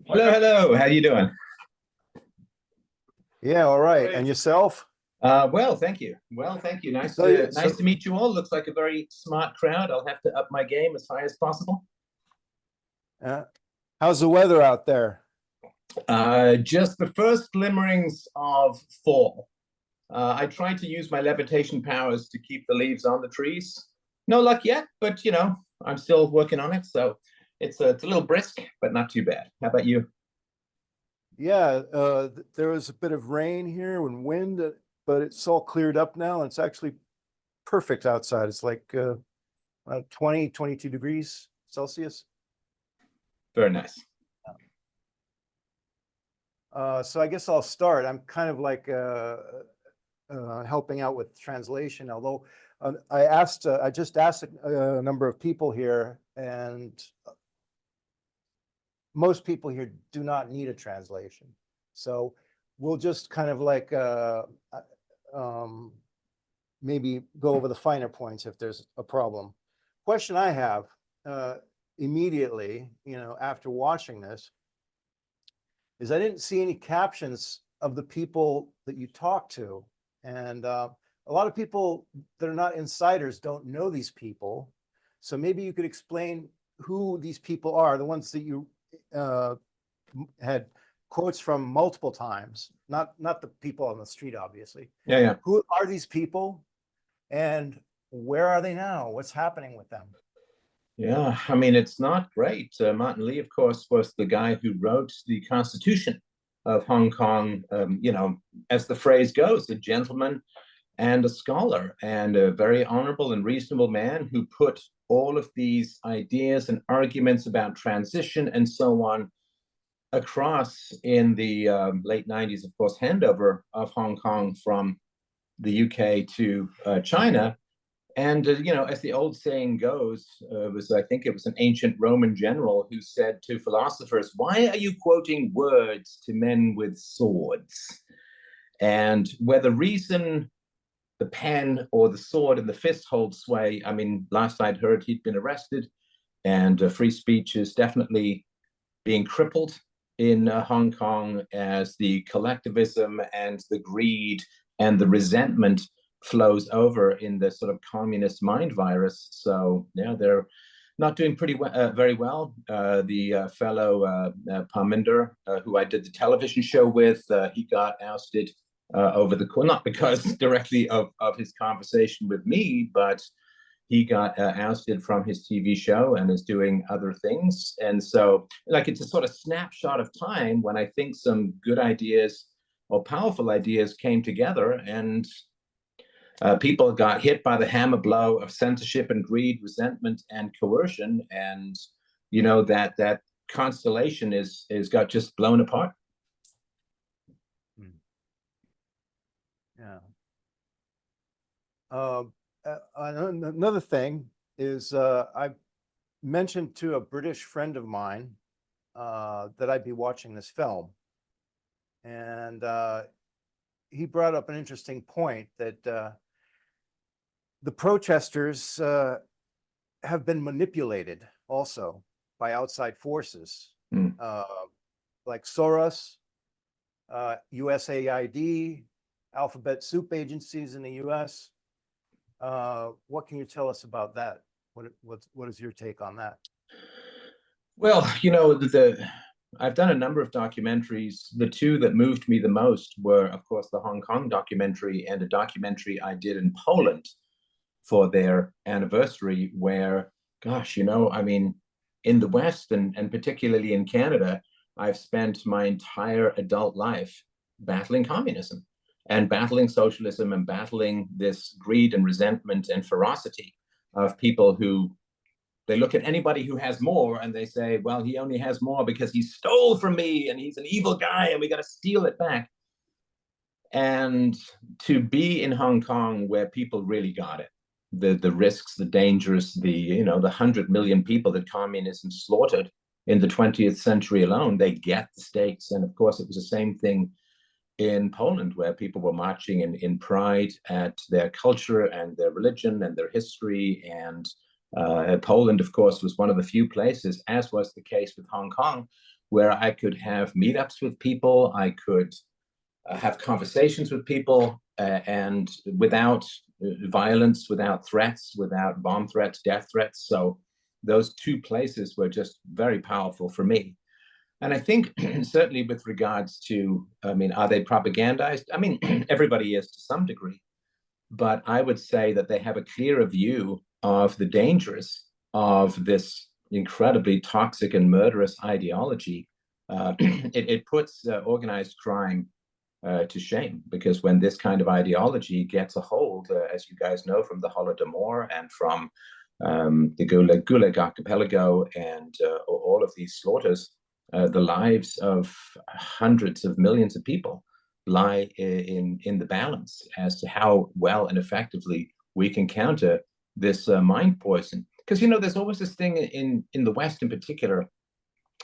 Hello, hello. How you doing? Yeah, all right. And yourself? Well, thank you. Well, thank you. Nice So, to nice so to meet you all. Looks like a very smart crowd. I'll have to up my game as high as possible. uh, how's the weather out there? Just the first glimmerings of fall. I tried to use my levitation powers to keep the leaves on the trees. No luck yet, but I'm still working on it. So it's a little brisk, but not too bad. How about you? Yeah, there was a bit of rain here and wind, but it's all cleared up now, and it's actually perfect outside. It's like 20, 22 degrees Celsius. Very nice. So I guess I'll start. I'm kind of like helping out with translation, although I just asked a number of people here, and most people here do not need a translation. So we'll just kind of like um, maybe go over the finer points if there's a problem. Question I have immediately, after watching this, is I didn't see any captions of the people that you talk to. And a lot of people that are not insiders don't know these people. So maybe you could explain who these people are, the ones that you uh, had quotes from multiple times, not the people on the street, obviously. Yeah, yeah. Who are these people, and where are they now? What's happening with them? Yeah, I mean, it's not great. Martin Lee, of course, was the guy who wrote the Constitution of Hong Kong, as the phrase goes, a gentleman and a scholar, and a very honorable and reasonable man who put all of these ideas and arguments about transition and so on across in the late 90s, of course, handover of Hong Kong from the UK to China. And as the old saying goes, I think it was an ancient Roman general who said to philosophers, "Why are you quoting words to men with swords?" And whether reason, the pen, or the sword and the fist hold sway, I mean, last I'd heard he'd been arrested, and free speech is definitely being crippled in Hong Kong as the collectivism and the greed and the resentment flows over in the sort of communist mind virus. So yeah, they're not doing very well. The fellow Parminder, who I did the television show with, he got ousted over the not because directly of his conversation with me, but he got ousted from his TV show and is doing other things. And so, like, it's a sort of snapshot of time when I think some good ideas or powerful ideas came together, and people got hit by the hammer blow of censorship and greed, resentment and coercion, and that constellation is got just blown apart. Yeah. Another thing is I mentioned to a British friend of mine that I'd be watching this film, and he brought up an interesting point that the protesters have been manipulated also by outside forces, like Soros, USAID, alphabet soup agencies in the US. What can you tell us about that? What is your take on that? Well, I've done a number of documentaries. The two that moved me the most were, of course, the Hong Kong documentary and a documentary I did in Poland for their anniversary, where, gosh, I mean, in the West and particularly in Canada, I've spent my entire adult life battling communism and battling socialism and battling this greed and resentment and ferocity of people who they look at anybody who has more and they say, well, he only has more because he stole from me and he's an evil guy and we got to steal it back. And to be in Hong Kong where people really got it, the risks, the dangers, the 100 million people that communism slaughtered in the 20th century alone, they get the stakes. And of course, it was the same thing in Poland, where people were marching in pride at their culture and their religion and their history. And Poland, of course, was one of the few places, as was the case with Hong Kong, where I could have meetups with people, I could have conversations with people, and without violence, without threats, without bomb threats, death threats. So those two places were just very powerful for me. And I think certainly with regards to, I mean, are they propagandized? I mean, everybody is to some degree, but I would say that they have a clearer view of the dangers of this incredibly toxic and murderous ideology. It puts organized crime to shame, because when this kind of ideology gets a hold, as you guys know from the Holodomor and from the Gulag Archipelago and all of these slaughters, the lives of hundreds of millions of people lie in the balance as to how well and effectively we can counter this mind poison. Because, you know, there's always this thing in the West in particular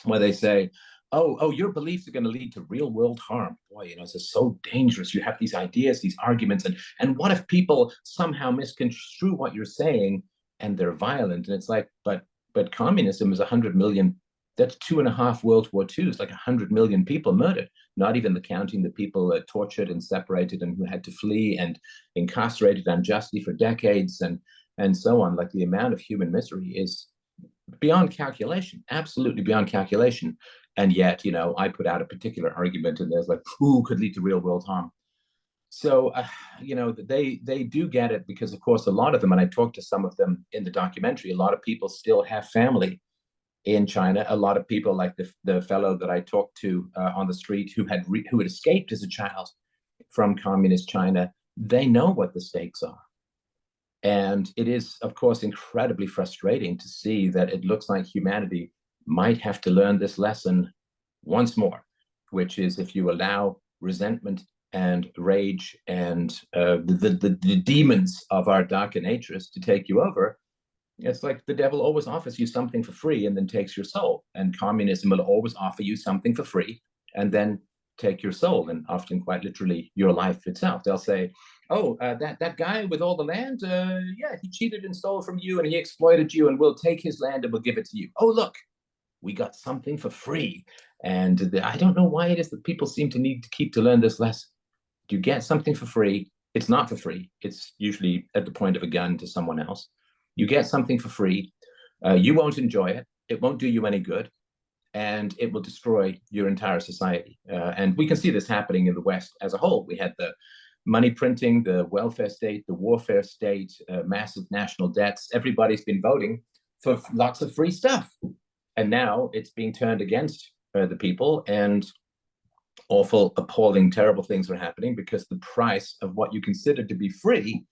where they say, oh, your beliefs are going to lead to real world harm. Boy, you know, this is so dangerous. You have these ideas, these arguments, and what if people somehow misconstrue what you're saying and they're violent? And it's like, but communism is 100 million. That's 2.5 World War IIs, like 100 million people murdered, not even counting the people tortured and separated and who had to flee and incarcerated unjustly for decades and so on. Like, the amount of human misery is beyond calculation, absolutely beyond calculation. And yet, you know, I put out a particular argument and there's like, who could lead to real world harm? So, you know, they do get it, because, of course, a lot of them, and I talked to some of them in the documentary, a lot of people still have family in China. A lot of people, like the fellow that I talked to on the street who had escaped as a child from communist China, they know what the stakes are. And it is, of course, incredibly frustrating to see that it looks like humanity might have to learn this lesson once more, which is, if you allow resentment and rage and the demons of our darker natures to take you over, it's like the devil always offers you something for free and then takes your soul. And communism will always offer you something for free and then take your soul, and often quite literally your life itself. They'll say, oh, that guy with all the land, yeah, he cheated and stole from you and he exploited you, and we'll take his land and we'll give it to you. Oh, look, we got something for free. And I don't know why it is that people seem to need to keep to learn this lesson. You get something for free, it's not for free. It's usually at the point of a gun to someone else. You get something for free, you won't enjoy it, it won't do you any good, and it will destroy your entire society. And we can see this happening in the West as a whole. We had the money printing, the welfare state, the warfare state, massive national debts. Everybody's been voting for lots of free stuff. And now it's being turned against the people, and awful, appalling, terrible things are happening because the price of what you consider to be free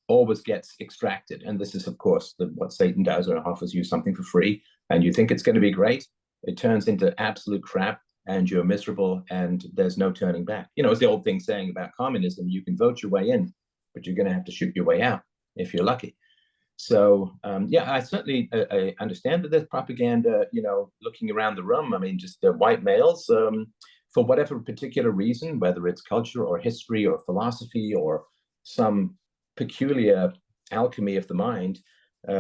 always gets extracted. And this is, of course, what Satan does, or offers you something for free, and you think it's going to be great. It turns into absolute crap, and you're miserable, and there's no turning back. You know, it's the old thing saying about communism, you can vote your way in, but you're going to have to shoot your way out if you're lucky. So, yeah, I certainly I understand that there's propaganda, you know, looking around the room. I mean, just white males, for whatever particular reason, whether it's culture or history or philosophy or some peculiar alchemy of the mind,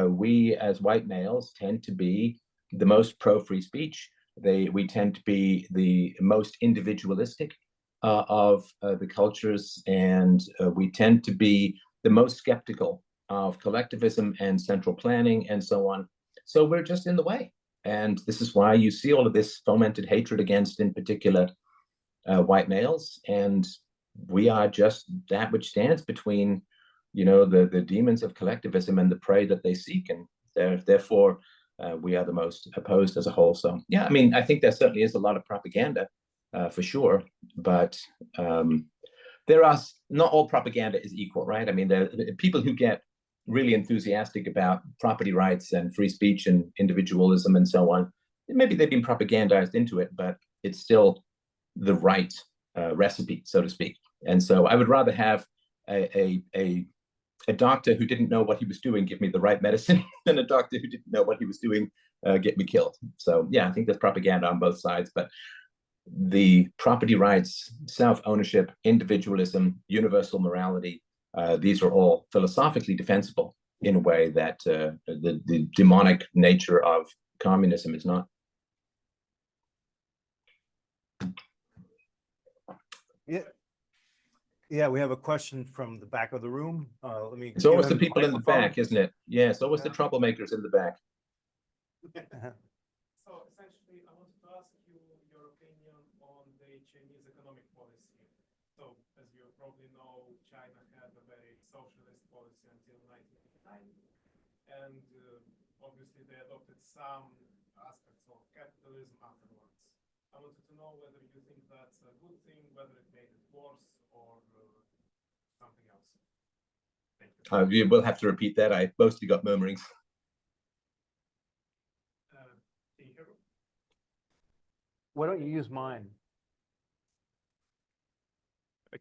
we as white males tend to be the most pro-free speech. We tend to be the most individualistic of the cultures, and we tend to be the most skeptical of collectivism and central planning and so on. So we're just in the way. And this is why you see all of this fomented hatred against, in particular, white males. And we are just that which stands between, you know, the demons of collectivism and the prey that they seek. And therefore, we are the most opposed as a whole. So, yeah, I mean, I think there certainly is a lot of propaganda for sure. But there are not all propaganda is equal, right? I mean, there are people who get really enthusiastic about property rights and free speech and individualism and so on. Maybe they've been propagandized into it, but it's still the right recipe, so to speak. And so I would rather have a doctor who didn't know what he was doing give me the right medicine than a doctor who didn't know what he was doing get me killed. So, yeah, I think there's propaganda on both sides, but the property rights, self-ownership, individualism, universal morality, these are all philosophically defensible in a way that the demonic nature of communism is not. Yeah, yeah, we have a question from the back of the room. Let me. It's give always the him people in the microphone. back, isn't it? Yeah, it's always the Yeah. troublemakers in the back. Uh-huh. So essentially, I wanted to ask you your opinion on the Chinese economic policy. So as you probably know, China had a very socialist policy until 1989, and obviously they adopted some aspects of capitalism afterwards. I wanted to know whether you think that's a good thing, whether it made it worse or something else. Thank you. You will have to repeat that. I mostly got murmurings. Can you hear me? Why don't you use mine?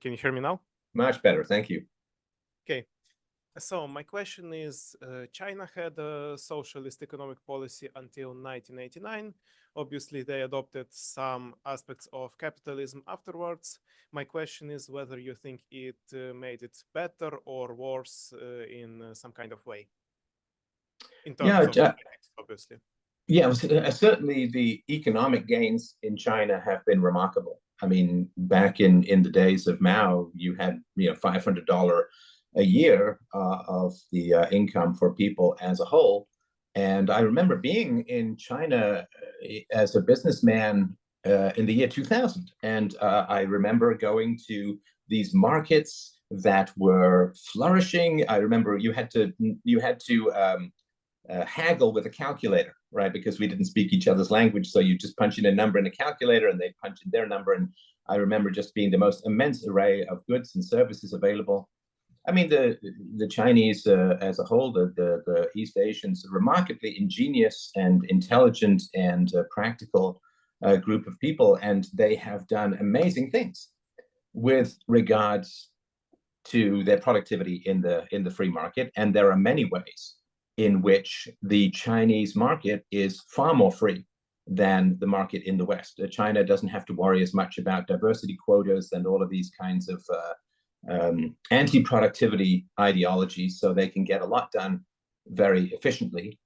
Can you hear me now? Much better, thank you. Okay. So my question is, China had a socialist economic policy until 1989. Obviously, they adopted some aspects of capitalism afterwards. My question is whether you think it made it better or worse in some kind of way. In terms Yeah, of politics, obviously. Yeah, certainly the economic gains in China have been remarkable. I mean, back in the days of Mao, you had $500 a year of the income for people as a whole. And I remember being in China as a businessman in the year 2000, and I remember going to these markets that were flourishing. I remember you had to haggle with a calculator, right? Because we didn't speak each other's language. So you just punch in a number in a calculator and they punch in their number. And I remember just being the most immense array of goods and services available. I mean, the Chinese as a whole, the East Asians, a remarkably ingenious and intelligent and practical group of people. And they have done amazing things with regards to their productivity in the free market. And there are many ways in which the Chinese market is far more free than the market in the West. China doesn't have to worry as much about diversity quotas and all of these kinds of anti-productivity ideologies, so they can get a lot done very efficiently.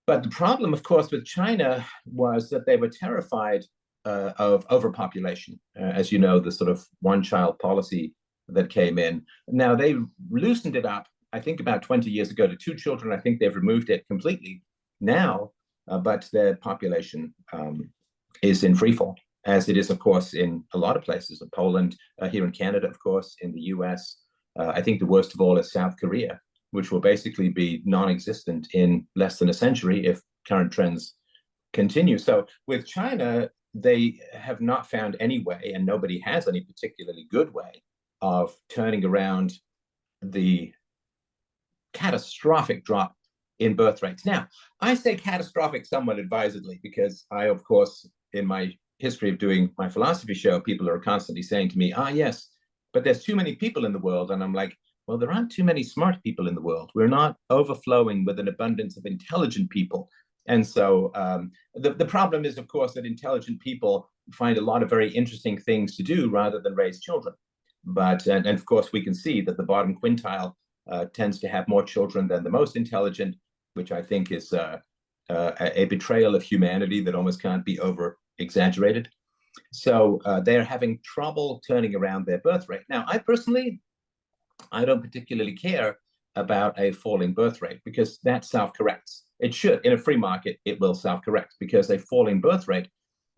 But the problem, of course, with China was that they were terrified of overpopulation. As you know, the sort of one-child policy that came in. Now, they loosened it up, I think about 20 years ago, to 2 children. I think they've removed it completely now, but their population is in freefall, as it is, of course, in a lot of places, in Poland, here in Canada, of course, in the US. I think the worst of all is South Korea, which will basically be non-existent in less than a century if current trends continue. So with China, they have not found any way, and nobody has any particularly good way, of turning around the catastrophic drop in birth rates. Now, I say catastrophic somewhat advisedly because I, of course, in my history of doing my philosophy show, people are constantly saying to me, yes, but there's too many people in the world. And I'm like, well, there aren't too many smart people in the world. We're not overflowing with an abundance of intelligent people. And so the problem is, of course, that intelligent people find a lot of very interesting things to do rather than raise children. But, and of course, we can see that the bottom quintile tends to have more children than the most intelligent, which I think is a betrayal of humanity that almost can't be over exaggerated. So they're having trouble turning around their birth rate. Now, I personally, I don't particularly care about a falling birth rate because that self-corrects. It should. In a free market, it will self-correct because a falling birth rate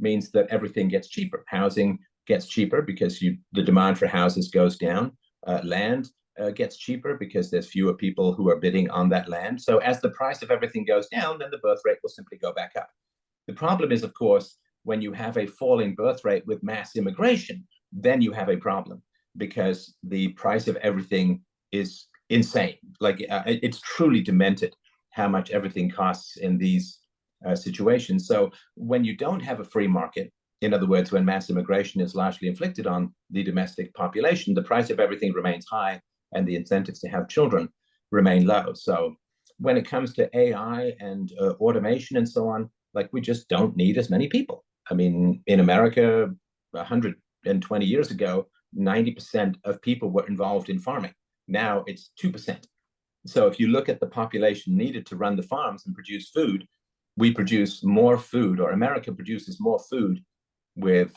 means that everything gets cheaper. Housing gets cheaper because the demand for houses goes down. Land gets cheaper because there's fewer people who are bidding on that land. So as the price of everything goes down, then the birth rate will simply go back up. The problem is, of course, when you have a falling birth rate with mass immigration, then you have a problem because the price of everything is insane. Like it's truly demented how much everything costs in these situations. So when you don't have a free market, in other words, when mass immigration is largely inflicted on the domestic population, the price of everything remains high and the incentives to have children remain low. So when it comes to AI and automation and so on, like we just don't need as many people. I mean, in America, 120 years ago, 90% of people were involved in farming. Now it's 2%. So if you look at the population needed to run the farms and produce food, we produce more food, or America produces more food with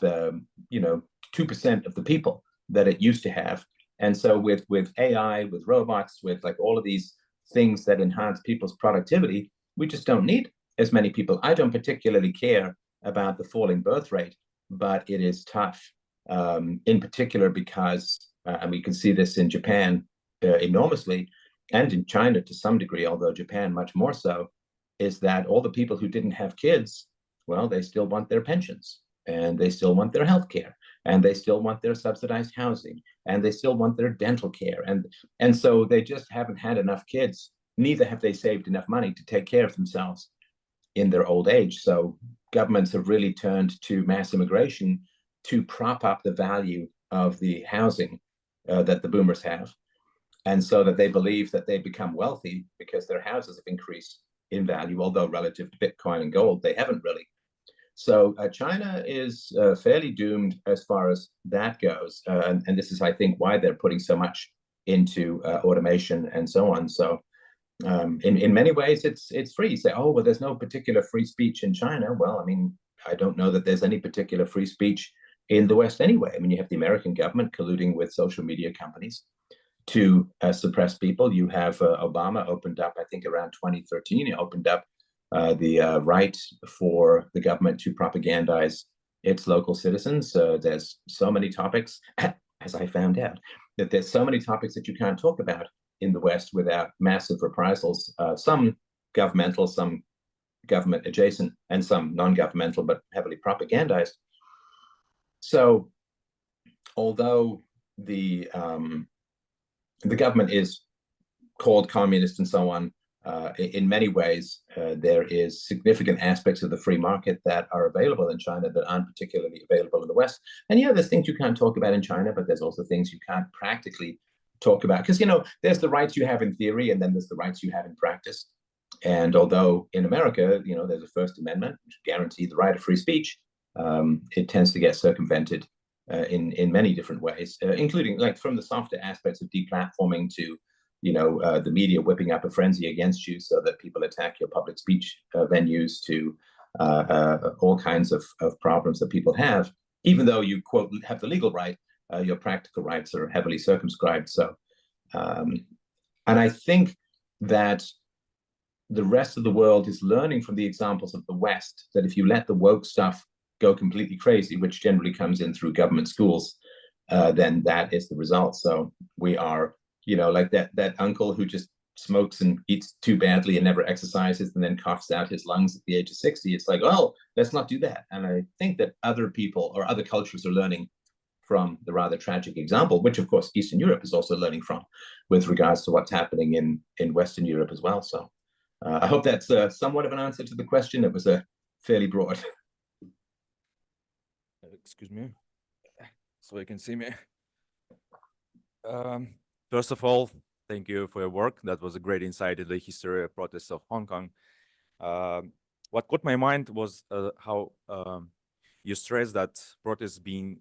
2% of the people that it used to have. And so with AI, with robots, with like all of these things that enhance people's productivity, we just don't need as many people. I don't particularly care about the falling birth rate, but it is tough, in particular because, and we can see this in Japan enormously, and in China to some degree, although Japan much more so, is that all the people who didn't have kids, well, they still want their pensions, and they still want their health care, and they still want their subsidized housing, and they still want their dental care. And so they just haven't had enough kids. Neither have they saved enough money to take care of themselves in their old age. So governments have really turned to mass immigration to prop up the value of the housing that the boomers have. And so that they believe that they become wealthy because their houses have increased in value, although relative to Bitcoin and gold, they haven't really. So China is fairly doomed as far as that goes. And this is, I think, why they're putting so much into automation and so on. So in many ways, it's free. You say, oh, well, there's no particular free speech in China. Well, I mean, I don't know that there's any particular free speech in the West anyway. I mean, you have the American government colluding with social media companies to suppress people. You have Obama opened up, I think around 2013, he opened up the right for the government to propagandize its local citizens. There's so many topics, as I found out, that there's so many topics that you can't talk about in the West without massive reprisals, some governmental, some government adjacent, and some non-governmental, but heavily propagandized. So although the government is called communist and so on, in many ways, there is significant aspects of the free market that are available in China that aren't particularly available in the West. And yeah, there's things you can't talk about in China, but there's also things you can't practically talk about. Because, you know, there's the rights you have in theory, and then there's the rights you have in practice. And although in America, you know, there's a First Amendment which guarantees the right of free speech, it tends to get circumvented in many different ways, including like from the softer aspects of deplatforming to, you know, the media whipping up a frenzy against you so that people attack your public speech venues, to all kinds of problems that people have. Even though you, quote, have the legal right, your practical rights are heavily circumscribed. So, and I think that the rest of the world is learning from the examples of the West, that if you let the woke stuff go completely crazy, which generally comes in through government schools, then that is the result. So we are, you know, like that uncle who just smokes and eats too badly and never exercises and then coughs out his lungs at the age of 60. It's like, oh, let's not do that. And I think that other people or other cultures are learning from the rather tragic example, which of course Eastern Europe is also learning from, with regards to what's happening in Western Europe as well. So I hope that's somewhat of an answer to the question. It was a fairly broad. Excuse me, so you can see me. First of all, thank you for your work. That was a great insight into the history of protests of Hong Kong. What caught my mind was how you stressed that protests being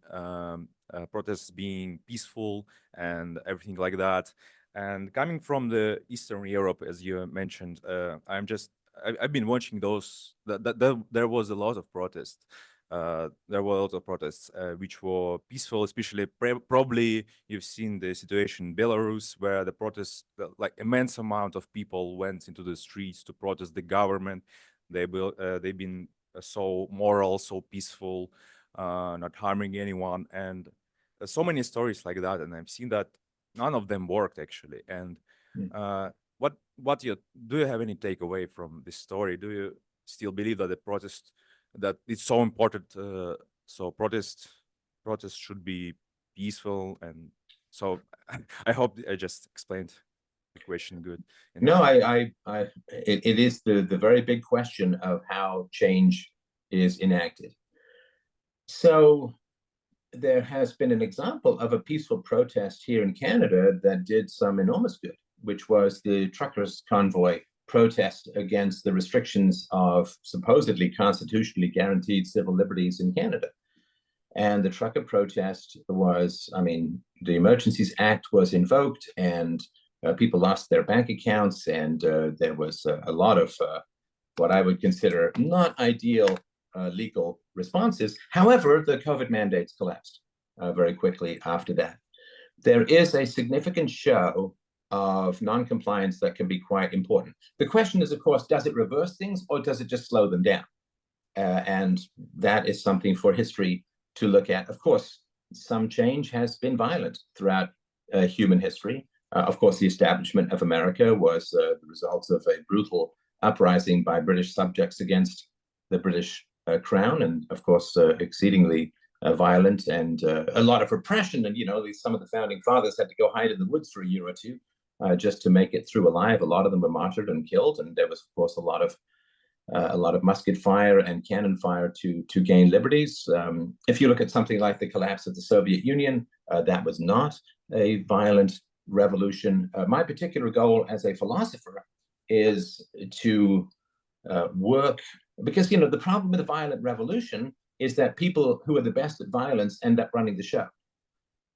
peaceful and everything like that. And coming from the Eastern Europe, as you mentioned, I've been watching those. There was a lot of protests. There were a lot of protests which were peaceful, especially probably you've seen the situation in Belarus, where the protests, like immense amount of people went into the streets to protest the government. They've been so moral, so peaceful, not harming anyone, and so many stories like that. And I've seen that none of them worked actually. And do you have any takeaway from this story? Do you still believe that the protest, that it's so important, so protests should be peaceful? And so I hope I just explained the question good. No, it is the very big question of how change is enacted. So there has been an example of a peaceful protest here in Canada that did some enormous good, which was the truckers' convoy protest against the restrictions of supposedly constitutionally guaranteed civil liberties in Canada. And the trucker protest was, I mean, the Emergencies Act was invoked, and people lost their bank accounts, and there was a lot of what I would consider not ideal legal responses. However, the COVID mandates collapsed. very quickly after that. There is a significant show of non-compliance that can be quite important. The question is, of course, does it reverse things or does it just slow them down? And that is something for history to look at. Of course, some change has been violent throughout human history. Of course, the establishment of America was the result of a brutal uprising by British subjects against the British crown, and of course, exceedingly violent and a lot of repression. And, you know, some of the founding fathers had to go hide in the woods for a year or two just to make it through alive. A lot of them were martyred and killed. And there was, of course, a lot of musket fire and cannon fire to gain liberties. If you look at something like the collapse of the Soviet Union, that was not a violent revolution. My particular goal as a philosopher is to work, because, you know, the problem with a violent revolution is that people who are the best at violence end up running the show.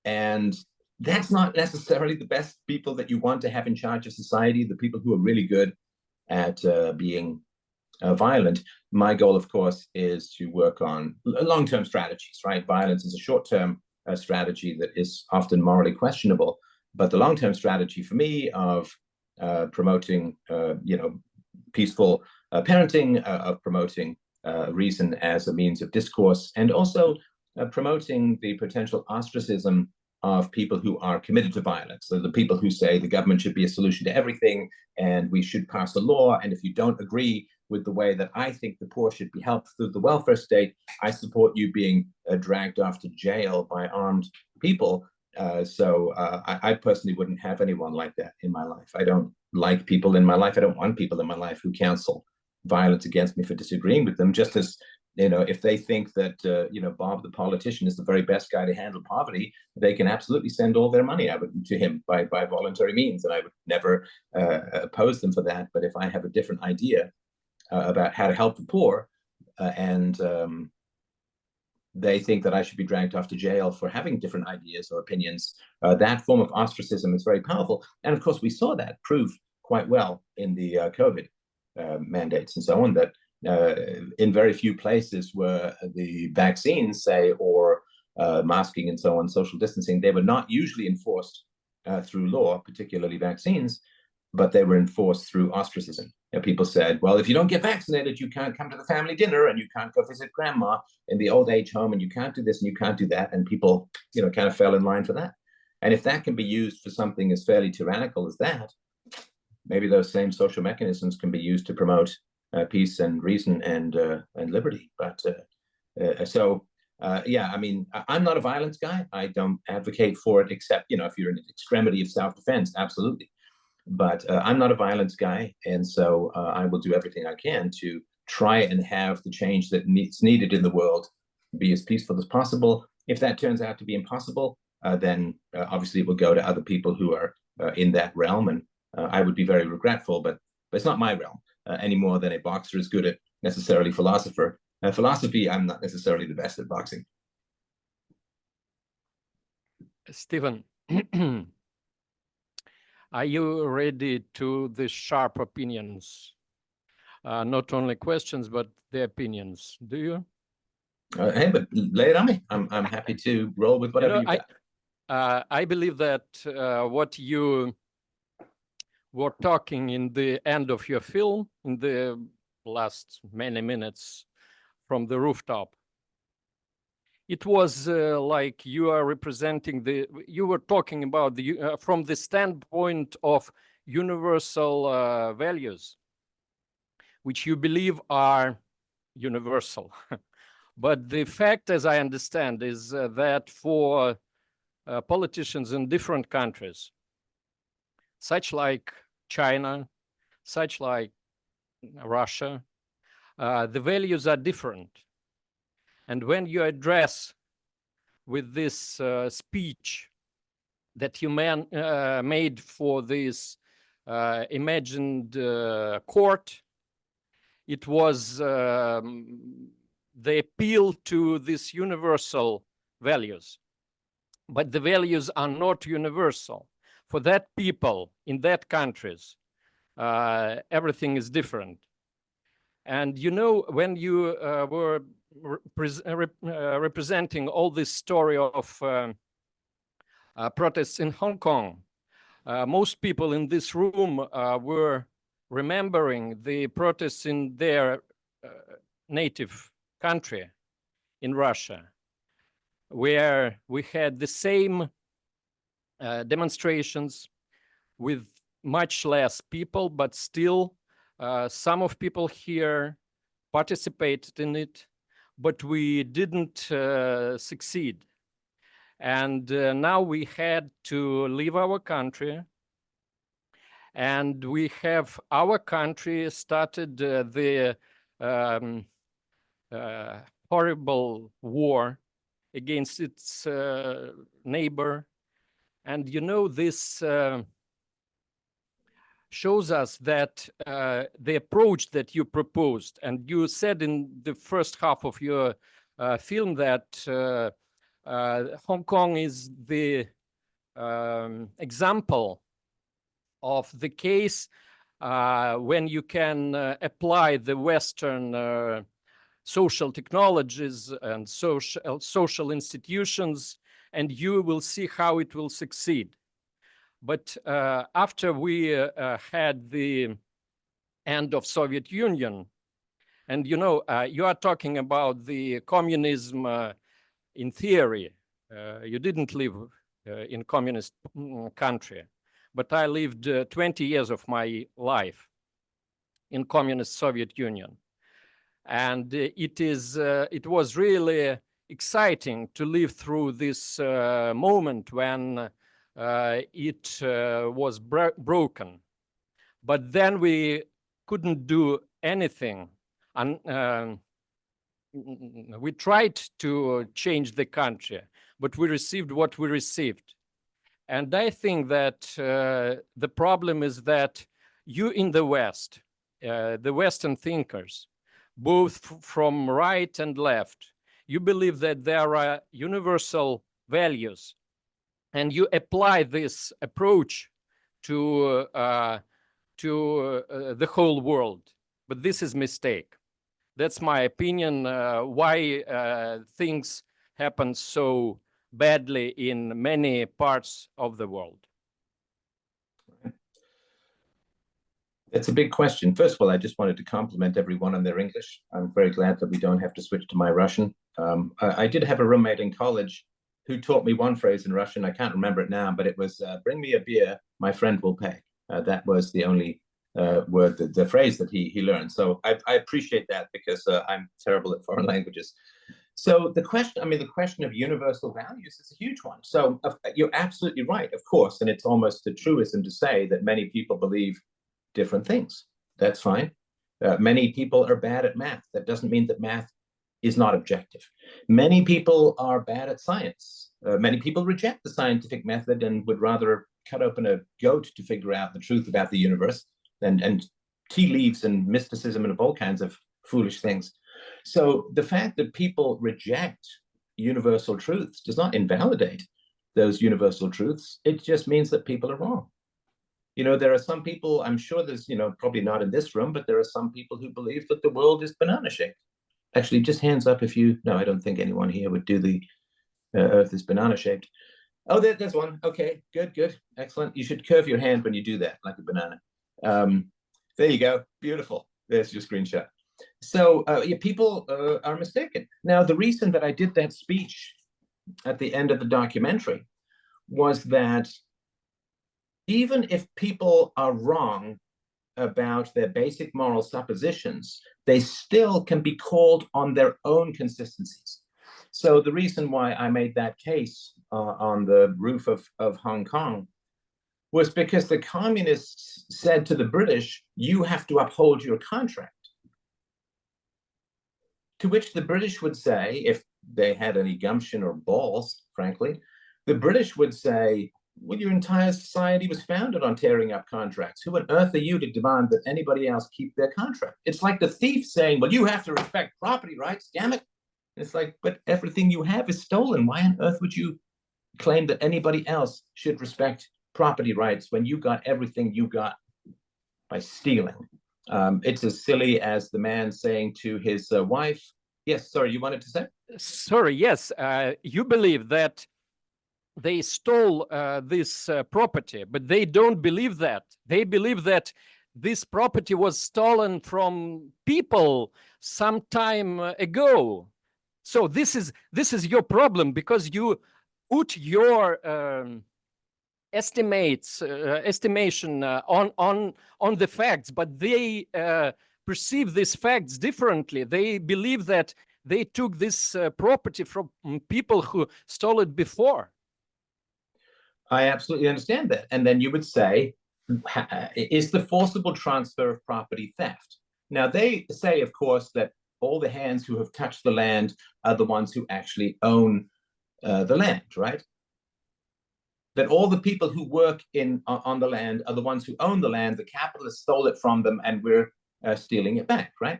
And that's not necessarily the best people that you want to have in charge of society, the people who are really good at being violent. My goal, of course, is to work on long-term strategies, right? Violence is a short-term strategy that is often morally questionable, but the long-term strategy for me of promoting, you know, peaceful parenting, of promoting reason as a means of discourse, and also promoting the potential ostracism of people who are committed to violence. So the people who say the government should be a solution to everything and we should pass a law, and if you don't agree with the way that I think the poor should be helped through the welfare state, I support you being dragged off to jail by armed people. So I personally wouldn't have anyone like that in my life. I don't like people in my life. I don't want people in my life who counsel violence against me for disagreeing with them. Just as, you know, if they think that, you know, Bob the politician is the very best guy to handle poverty, they can absolutely send all their money out to him by voluntary means. And I would never oppose them for that. But if I have a different idea about how to help the poor, and they think that I should be dragged off to jail for having different ideas or opinions, that form of ostracism is very powerful. And of course, we saw that proved quite well in the COVID mandates and so on, that in very few places where the vaccines, say, or masking and so on, social distancing, they were not usually enforced through law, particularly vaccines, but they were enforced through ostracism. You know, people said, well, if you don't get vaccinated, you can't come to the family dinner, and you can't go visit grandma in the old age home, and you can't do this and you can't do that. And people, you know, kind of fell in line for that. And if that can be used for something as fairly tyrannical as that, maybe those same social mechanisms can be used to promote peace and reason and liberty. But yeah, I mean, I'm not a violence guy. I don't advocate for it, except, you know, if you're in an extremity of self-defense, absolutely. But I'm not a violence guy, and so I will do everything I can to try and have the change that is needed in the world be as peaceful as possible. If that turns out to be impossible, then obviously it will go to other people who are in that realm, and I would be very regretful, but it's not my realm any more than a boxer is good at necessarily philosophy. I'm not necessarily the best at boxing. Stephen, are you ready to the sharp opinions? Not only questions, but the opinions. Do you? Hey, but lay it on me. I'm happy to roll with whatever you got. I believe that what you were talking in the end of your film, in the last many minutes from the rooftop, it was like you are representing you were talking about from the standpoint of universal values, which you believe are universal. But the fact, as I understand, is that for politicians in different countries, such like China, such like Russia, the values are different. And when you address with this speech that you made for this imagined court, it was the appeal to these universal values. But the values are not universal. For that people in that countries, everything is different. And you know, when you were representing all this story of protests in Hong Kong, most people in this room were remembering the protests in their native country, in Russia, where we had the same demonstrations with much less people, but still some of people here participated in it, but we didn't succeed. And now we had to leave our country, and we have our country started the horrible war against its neighbor. And you know, this shows us that the approach that you proposed, and you said in the first half of your film that Hong Kong is the example of the case when you can apply the Western social technologies and social institutions, and you will see how it will succeed. But after we had the end of Soviet Union, and you know, you are talking about the communism in theory. You didn't live in communist country, but I lived 20 years of my life in communist Soviet Union. And it was really exciting to live through this moment when it was broken. But then we couldn't do anything. And we tried to change the country, but we received what we received. And I think that the problem is that you in the West, the Western thinkers, both from right and left, you believe that there are universal values, and you apply this approach to the whole world. But this is a mistake. That's my opinion, why things happen so badly in many parts of the world. It's a big question. First of all, I just wanted to compliment everyone on their English. I'm very glad that we don't have to switch to my Russian. I did have a roommate in college who taught me one phrase in Russian. I can't remember it now, but it was, bring me a beer, my friend will pay. That was the only word, the phrase that he learned. So I appreciate that, because I'm terrible at foreign languages. So the question of universal values is a huge one. So you're absolutely right, of course, and it's almost a truism to say that many people believe different things. That's fine. Many people are bad at math. That doesn't mean that math is not objective. Many people are bad at science. Many people reject the scientific method and would rather cut open a goat to figure out the truth about the universe and tea leaves and mysticism and all kinds of foolish things. So the fact that people reject universal truths does not invalidate those universal truths. It just means that people are wrong. You know, there are some people, I'm sure there's, you know, probably not in this room, but there are some people who believe that the world is banana shaped. Actually, just hands up if you, no, I don't think anyone here would do the earth is banana shaped. Oh, there's one. Okay, good, excellent. You should curve your hand when you do that, like a banana. There you go, beautiful. There's your screenshot. So yeah, people are mistaken. Now, the reason that I did that speech at the end of the documentary was that even if people are wrong about their basic moral suppositions, they still can be called on their own consistencies. So the reason why I made that case on the roof of Hong Kong was because the communists said to the British, you have to uphold your contract. To which the British would say, if they had any gumption or balls, frankly, the British would say, well, your entire society was founded on tearing up contracts. Who on earth are you to demand that anybody else keep their contract? It's like the thief saying, well, you have to respect property rights, damn it. It's like, but everything you have is stolen. Why on earth would you claim that anybody else should respect property rights when you got everything you got by stealing? It's as silly as the man saying to his wife, Yes, sorry, you wanted to say? Sorry, yes, you believe that they stole this property, but they don't believe that. They believe that this property was stolen from people some time ago. So this is your problem, because you put your estimation on the facts, but they perceive these facts differently. They believe that they took this property from people who stole it before. I absolutely understand that. And then you would say, is the forcible transfer of property theft? Now, they say, of course, that all the hands who have touched the land are the ones who actually own the land, right? That all the people who work on the land are the ones who own the land. The capitalists stole it from them, and we're stealing it back, right?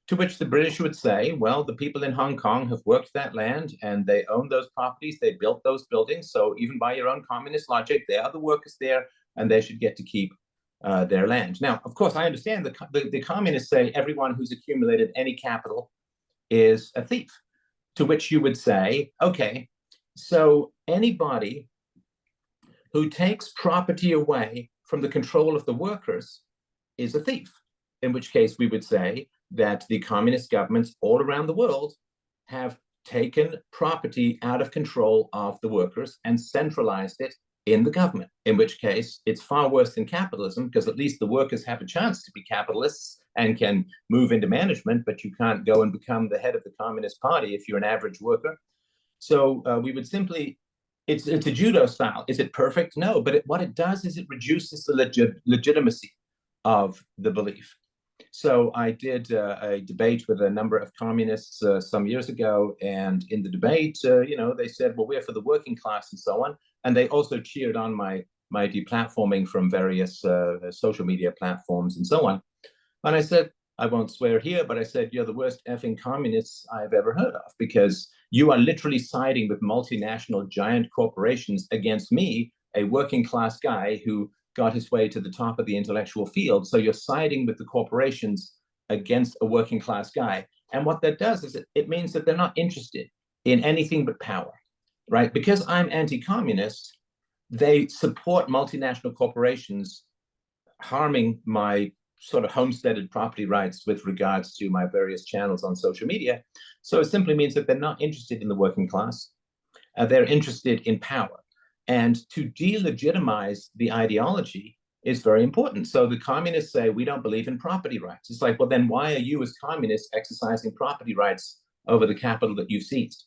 To which the British would say, well, the people in Hong Kong have worked that land and they own those properties, they built those buildings. So even by your own communist logic, they are the workers there and they should get to keep their land. Now, of course, I understand the communists say everyone who's accumulated any capital is a thief. To which you would say, okay, so anybody who takes property away from the control of the workers is a thief. In which case we would say that the communist governments all around the world have taken property out of control of the workers and centralized it in the government, in which case it's far worse than capitalism, because at least the workers have a chance to be capitalists and can move into management, but you can't go and become the head of the Communist Party if you're an average worker. So we would simply, it's a judo style. Is it perfect? No, but what it does is it reduces the legitimacy of the belief. So I did a debate with a number of communists some years ago, and in the debate, they said, well, we're for the working class and so on. And they also cheered on my deplatforming from various social media platforms and so on. And I said, I won't swear here, but I said, you're the worst effing communists I've ever heard of, because you are literally siding with multinational giant corporations against me, a working class guy who got his way to the top of the intellectual field. So you're siding with the corporations against a working class guy. And what that does is it means that they're not interested in anything but power, right? Because I'm anti-communist, they support multinational corporations harming my sort of homesteaded property rights with regards to my various channels on social media. So it simply means that they're not interested in the working class. They're interested in power. And to delegitimize the ideology is very important. So the communists say, we don't believe in property rights. It's like, well, then why are you as communists exercising property rights over the capital that you've seized,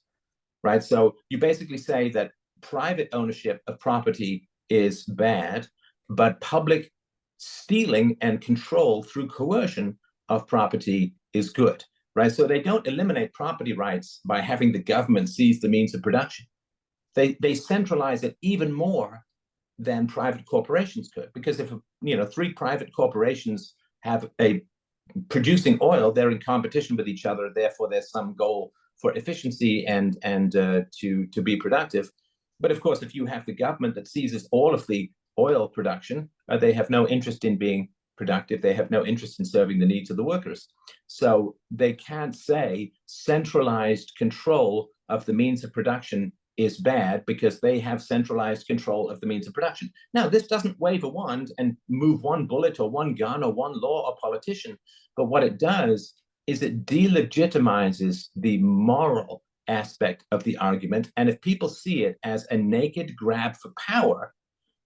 right? So you basically say that private ownership of property is bad, but public stealing and control through coercion of property is good, right? So they don't eliminate property rights by having the government seize the means of production. They centralize it even more than private corporations could, because if 3 private corporations have a producing oil, they're in competition with each other. Therefore, there's some goal for efficiency and to be productive. But of course, if you have the government that seizes all of the oil production, they have no interest in being productive. They have no interest in serving the needs of the workers. So they can't say centralized control of the means of production is bad because they have centralized control of the means of production. Now, this doesn't wave a wand and move one bullet or one gun or one law or politician, but what it does is it delegitimizes the moral aspect of the argument. And if people see it as a naked grab for power,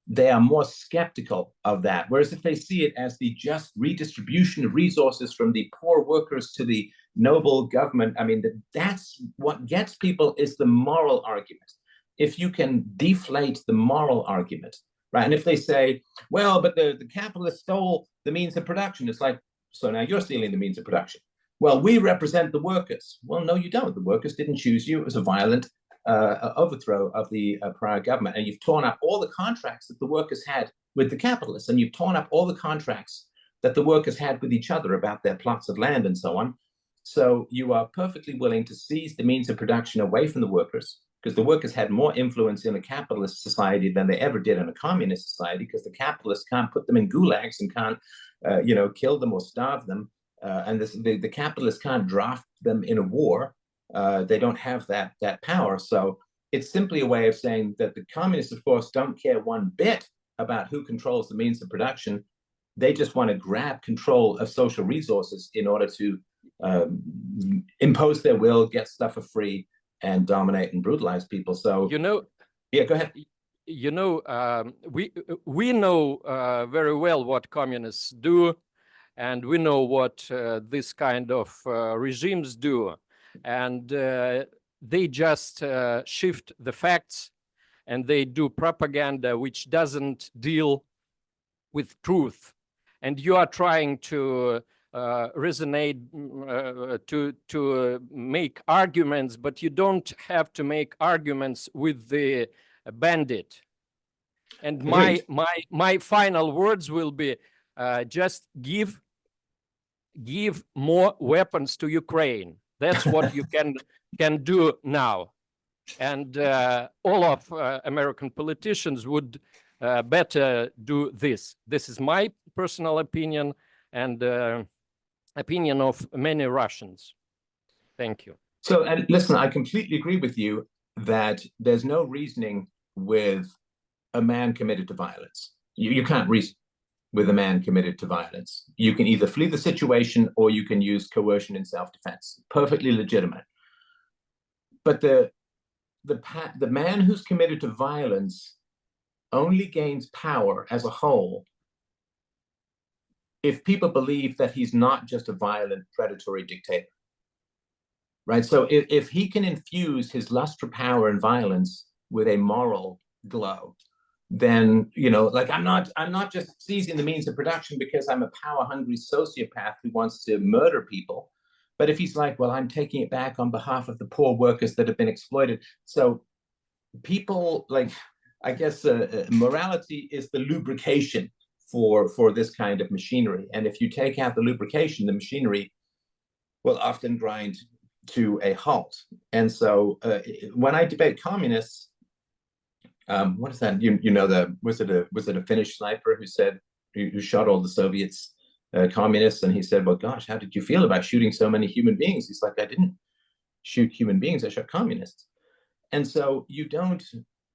they are more skeptical of that. Whereas if they see it as the just redistribution of resources from the poor workers to the noble government, I mean, that's what gets people, is the moral argument. If you can deflate the moral argument, right? And if they say, well, but the capitalists stole the means of production, it's like, so now you're stealing the means of production. Well, we represent the workers. Well, no, you don't. The workers didn't choose you. It was a violent overthrow of the prior government. And you've torn up all the contracts that the workers had with the capitalists. And you've torn up all the contracts that the workers had with each other about their plots of land and so on. So you are perfectly willing to seize the means of production away from the workers, because the workers had more influence in a capitalist society than they ever did in a communist society, because the capitalists can't put them in gulags and can't, kill them or starve them. and the capitalists can't draft them in a war. They don't have that power. So it's simply a way of saying that the communists, of course, don't care one bit about who controls the means of production. They just want to grab control of social resources in order to impose their will, get stuff for free, and dominate and brutalize people. So, yeah, go ahead. We know very well what communists do, and we know what this kind of regimes do, and they just shift the facts, and they do propaganda which doesn't deal with truth. And you are trying to resonate, to make arguments, but you don't have to make arguments with the bandit. And my final words will be just give more weapons to Ukraine. That's what you can do now. And all of American politicians would better do this. This is my personal opinion and opinion of many Russians. Thank you. So, and listen, I completely agree with you that there's no reasoning with a man committed to violence. You can't reason with a man committed to violence. You can either flee the situation or you can use coercion in self-defense. Perfectly legitimate. But the man who's committed to violence only gains power as a whole if people believe that he's not just a violent, predatory dictator. Right? So if he can infuse his lust for power and violence with a moral glow, then, you know, like I'm not just seizing the means of production because I'm a power-hungry sociopath who wants to murder people. But if he's like, well, I'm taking it back on behalf of the poor workers that have been exploited. So people, like, I guess morality is the lubrication for this kind of machinery. And if you take out the lubrication, the machinery will often grind to a halt. And so when I debate communists, what is that? You know, was it a Finnish sniper who said, who shot all the Soviets, communists, and he said, well, gosh, how did you feel about shooting so many human beings? He's like, I didn't shoot human beings, I shot communists. And so you don't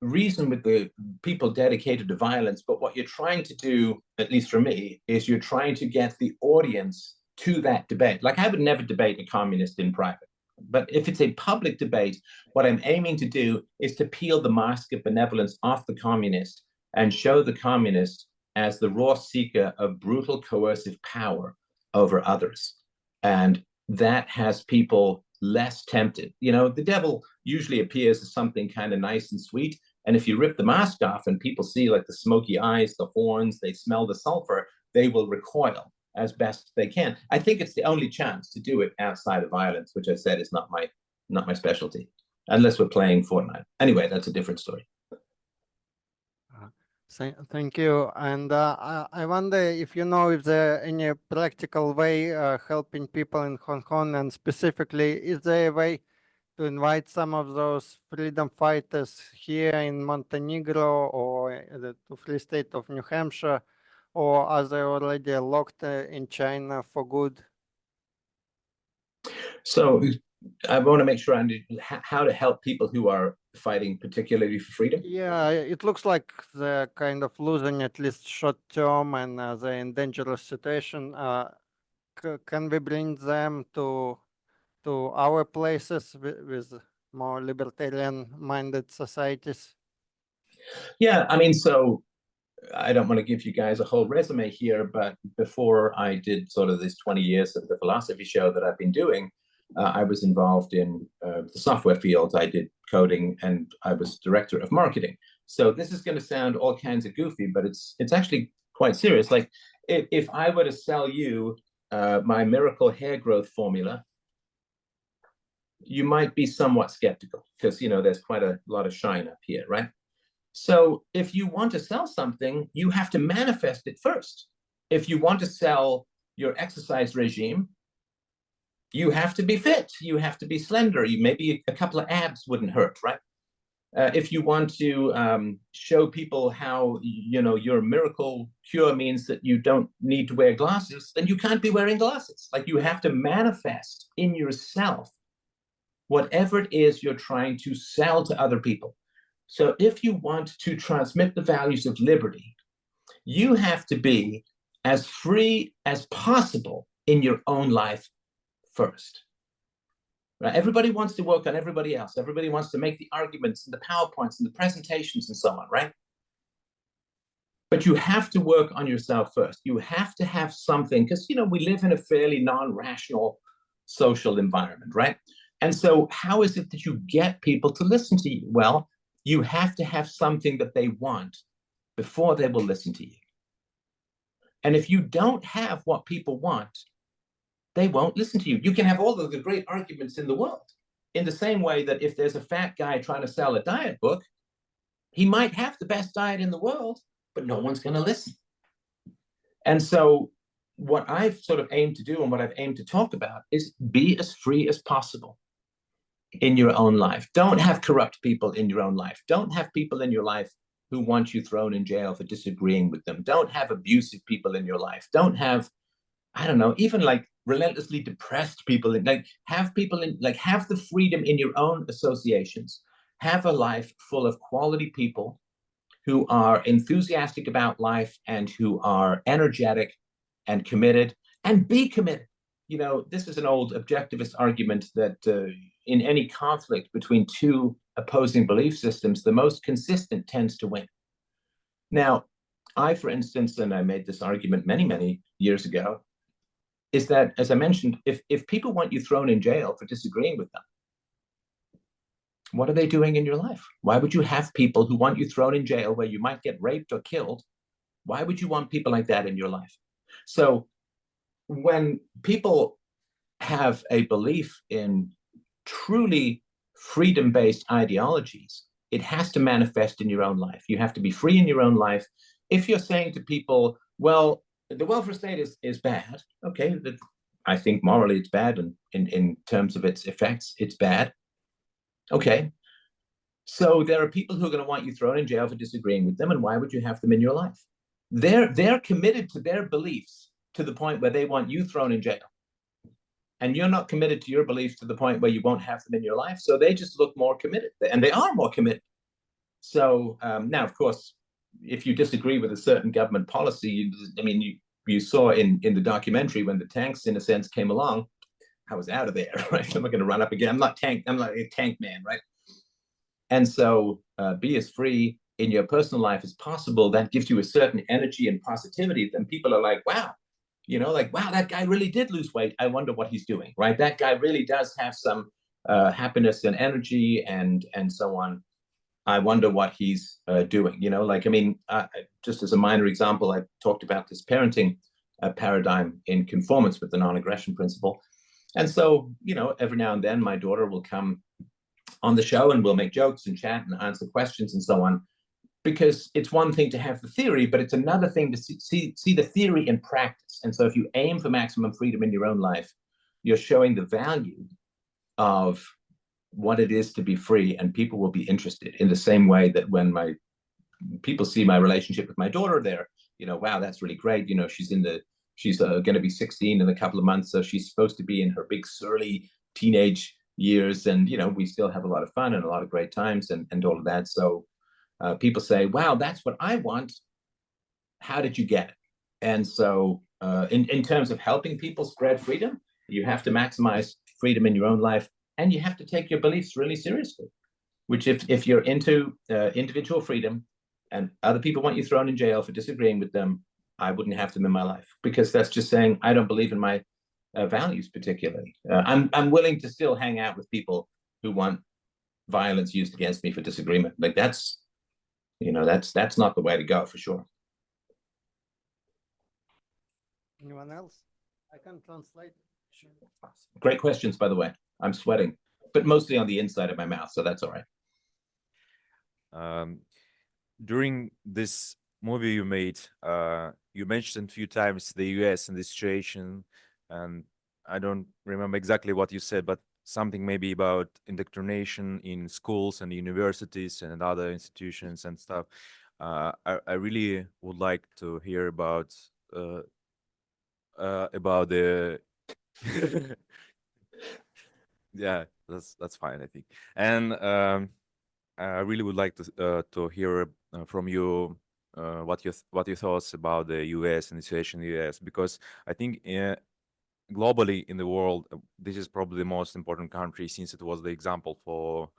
reason with the people dedicated to violence, but what you're trying to do, at least for me, is you're trying to get the audience to that debate. Like I would never debate a communist in private. But if it's a public debate, what I'm aiming to do is to peel the mask of benevolence off the communist and show the communist as the raw seeker of brutal coercive power over others. And that has people less tempted. You know, the devil usually appears as something kind of nice and sweet. And if you rip the mask off and people see like the smoky eyes, the horns, they smell the sulfur, they will recoil as best they can. I think it's the only chance to do it outside of violence, which I said is not my specialty, unless we're playing Fortnite. Anyway, that's a different story. Thank you. And I wonder if you know if there any practical way helping people in Hong Kong, and specifically, is there a way to invite some of those freedom fighters here in Montenegro or the Free State of New Hampshire, or are they already locked in China for good? So I want to make sure I understand how to help people who are fighting particularly for freedom. Yeah, it looks like they're kind of losing at least short term, and they're in dangerous situation. Can we bring them to our places with more libertarian-minded societies? Yeah, I mean, so I don't want to give you guys a whole resume here, but before I did sort of this 20 years of the philosophy show that I've been doing, I was involved in the software field. I did coding and I was director of marketing. So this is going to sound all kinds of goofy, but it's actually quite serious. Like if I were to sell you my miracle hair growth formula, you might be somewhat skeptical because, you know, there's quite a lot of shine up here, right? So if you want to sell something, you have to manifest it first. If you want to sell your exercise regime, you have to be fit, you have to be slender, maybe a couple of abs wouldn't hurt, right? If you want to show people how, you know, your miracle cure means that you don't need to wear glasses, then you can't be wearing glasses. Like, you have to manifest in yourself whatever it is you're trying to sell to other people. So if you want to transmit the values of liberty, you have to be as free as possible in your own life first. Right? Everybody wants to work on everybody else. Everybody wants to make the arguments and the PowerPoints and the presentations and so on, right? But you have to work on yourself first. You have to have something, because, you know, we live in a fairly non-rational social environment, right? And so how is it that you get people to listen to you? Well, you have to have something that they want before they will listen to you. And if you don't have what people want, they won't listen to you. You can have all of the great arguments in the world. In the same way that if there's a fat guy trying to sell a diet book, he might have the best diet in the world, but no one's going to listen. And so what I've sort of aimed to do and what I've aimed to talk about is be as free as possible in your own life. Don't have corrupt people in your own life. Don't have people in your life who want you thrown in jail for disagreeing with them. Don't have abusive people in your life. Don't have, I don't know, even like relentlessly depressed people. Like, have people in, like, have the freedom in your own associations. Have a life full of quality people who are enthusiastic about life and who are energetic and committed, and be committed. You know, this is an old objectivist argument that in any conflict between two opposing belief systems, the most consistent tends to win. Now, I, for instance, and I made this argument many, many years ago, is that, as I mentioned, if people want you thrown in jail for disagreeing with them, what are they doing in your life? Why would you have people who want you thrown in jail where you might get raped or killed? Why would you want people like that in your life? So when people have a belief in truly freedom-based ideologies, it has to manifest in your own life. You have to be free in your own life. If you're saying to people, well, the welfare state is bad, okay, I think morally it's bad, and in terms of its effects, it's bad. Okay, so there are people who are going to want you thrown in jail for disagreeing with them, and why would you have them in your life? They're committed to their beliefs to the point where they want you thrown in jail. And you're not committed to your beliefs to the point where you won't have them in your life. So they just look more committed, and they are more committed. So now, of course, if you disagree with a certain government policy, I mean, you saw in the documentary when the tanks, in a sense, came along, I was out of there, right? I'm not going to run up again. I'm not a tank man, right? And so be as free in your personal life as possible. That gives you a certain energy and positivity. Then people are like, wow, you know, like, wow, that guy really did lose weight. I wonder what he's doing, right? That guy really does have some happiness and energy and so on. I wonder what he's doing, you know, like, I mean, just as a minor example, I talked about this parenting paradigm in conformance with the non-aggression principle. And so, you know, every now and then my daughter will come on the show and we'll make jokes and chat and answer questions and so on, because it's one thing to have the theory, but it's another thing to see the theory in practice. And so if you aim for maximum freedom in your own life, you're showing the value of what it is to be free, and people will be interested in the same way that when people see my relationship with my daughter, they're, you know, wow, that's really great. You know, she's going to be 16 in a couple of months, so she's supposed to be in her big surly teenage years, and, you know, we still have a lot of fun and a lot of great times and all of that. So people say, wow, that's what I want. How did you get it? And so in terms of helping people spread freedom, you have to maximize freedom in your own life, and you have to take your beliefs really seriously, which if you're into individual freedom and other people want you thrown in jail for disagreeing with them, I wouldn't have them in my life, because that's just saying I don't believe in my values particularly. I'm willing to still hang out with people who want violence used against me for disagreement. Like, that's, you know, that's not the way to go, for sure. Anyone else? I can translate. Great questions, by the way. I'm sweating, but mostly on the inside of my mouth, so that's all right. During this movie you made, you mentioned a few times the US and the situation, and I don't remember exactly what you said, but something maybe about indoctrination in schools and universities and other institutions and stuff. I really would like to hear about the yeah, that's fine, I think. And I really would like to hear from you what your thoughts about the US and the situation in the US, because I think globally in the world, this is probably the most important country, since it was the example for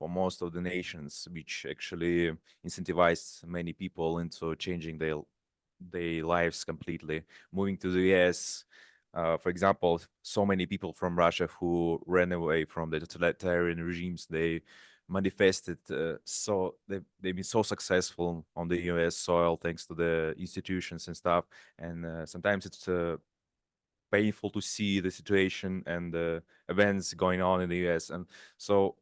most of the nations, which actually incentivized many people into changing their lives completely, moving to the US. For example, so many people from Russia who ran away from the totalitarian regimes, they manifested, so they've been so successful on the US soil thanks to the institutions and stuff. And sometimes it's painful to see the situation and the events going on in the US. And so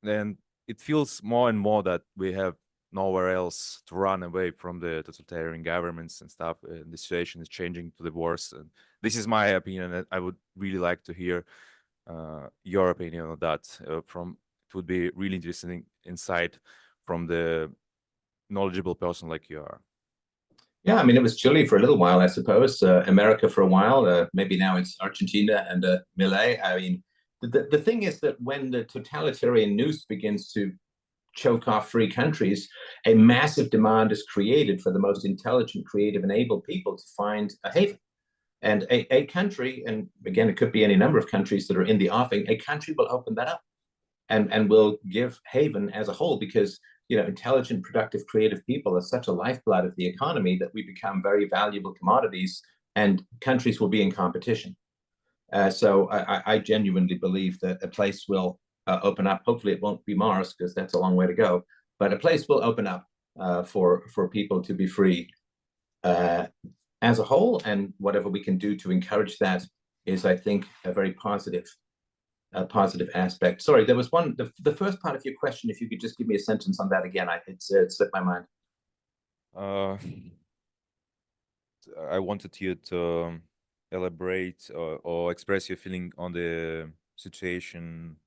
then it feels more and more that we have nowhere else to run away from the totalitarian governments and stuff. And the situation is changing to the worse. And this is my opinion. And I would really like to hear your opinion on that. It would be really interesting insight from the knowledgeable person like you are. Yeah, I mean, it was Chile for a little while, I suppose, America for a while, maybe now it's Argentina and Milei. I mean, the thing is that when the totalitarian noose begins to choke off free countries, a massive demand is created for the most intelligent, creative, and able people to find a haven. And a country, and again, it could be any number of countries that are in the offing, a country will open that up and will give haven as a whole, because intelligent, productive, creative people are such a lifeblood of the economy that we become very valuable commodities, and countries will be in competition. So I genuinely believe that a place will open up. Hopefully it won't be Mars, because that's a long way to go, but a place will open up for people to be free as a whole, and whatever we can do to encourage that is, I think, a very positive aspect. Sorry, there was the first part of your question, if you could just give me a sentence on that again. It slipped my mind. I wanted you to elaborate or express your feeling on the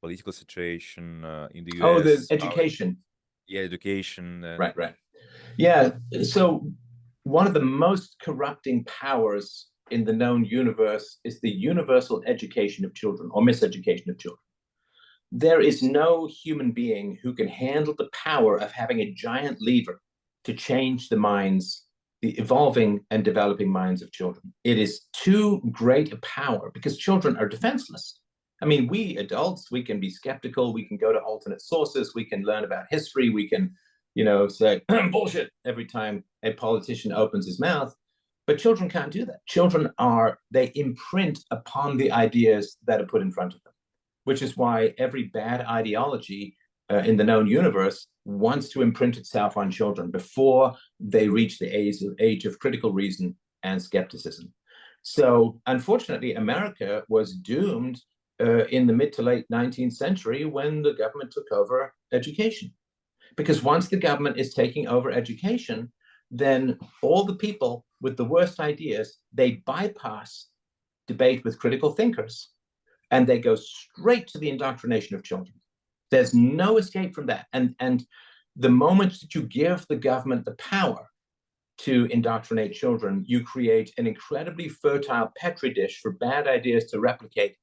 political situation in the US. Oh, the education. Yeah, education. Right. Yeah, so one of the most corrupting powers in the known universe is the universal education of children, or miseducation of children. There is no human being who can handle the power of having a giant lever to change the minds, the evolving and developing minds of children. It is too great a power, because children are defenseless. I mean, we adults, we can be skeptical, we can go to alternate sources, we can learn about history, we can, say bullshit every time a politician opens his mouth. But children can't do that. Children they imprint upon the ideas that are put in front of them, which is why every bad ideology in the known universe wants to imprint itself on children before they reach the age of critical reason and skepticism. So unfortunately, America was doomed in the mid to late 19th century when the government took over education. Because once the government is taking over education, then all the people with the worst ideas, they bypass debate with critical thinkers, and they go straight to the indoctrination of children. There's no escape from that. And the moment that you give the government the power to indoctrinate children, you create an incredibly fertile petri dish for bad ideas to replicate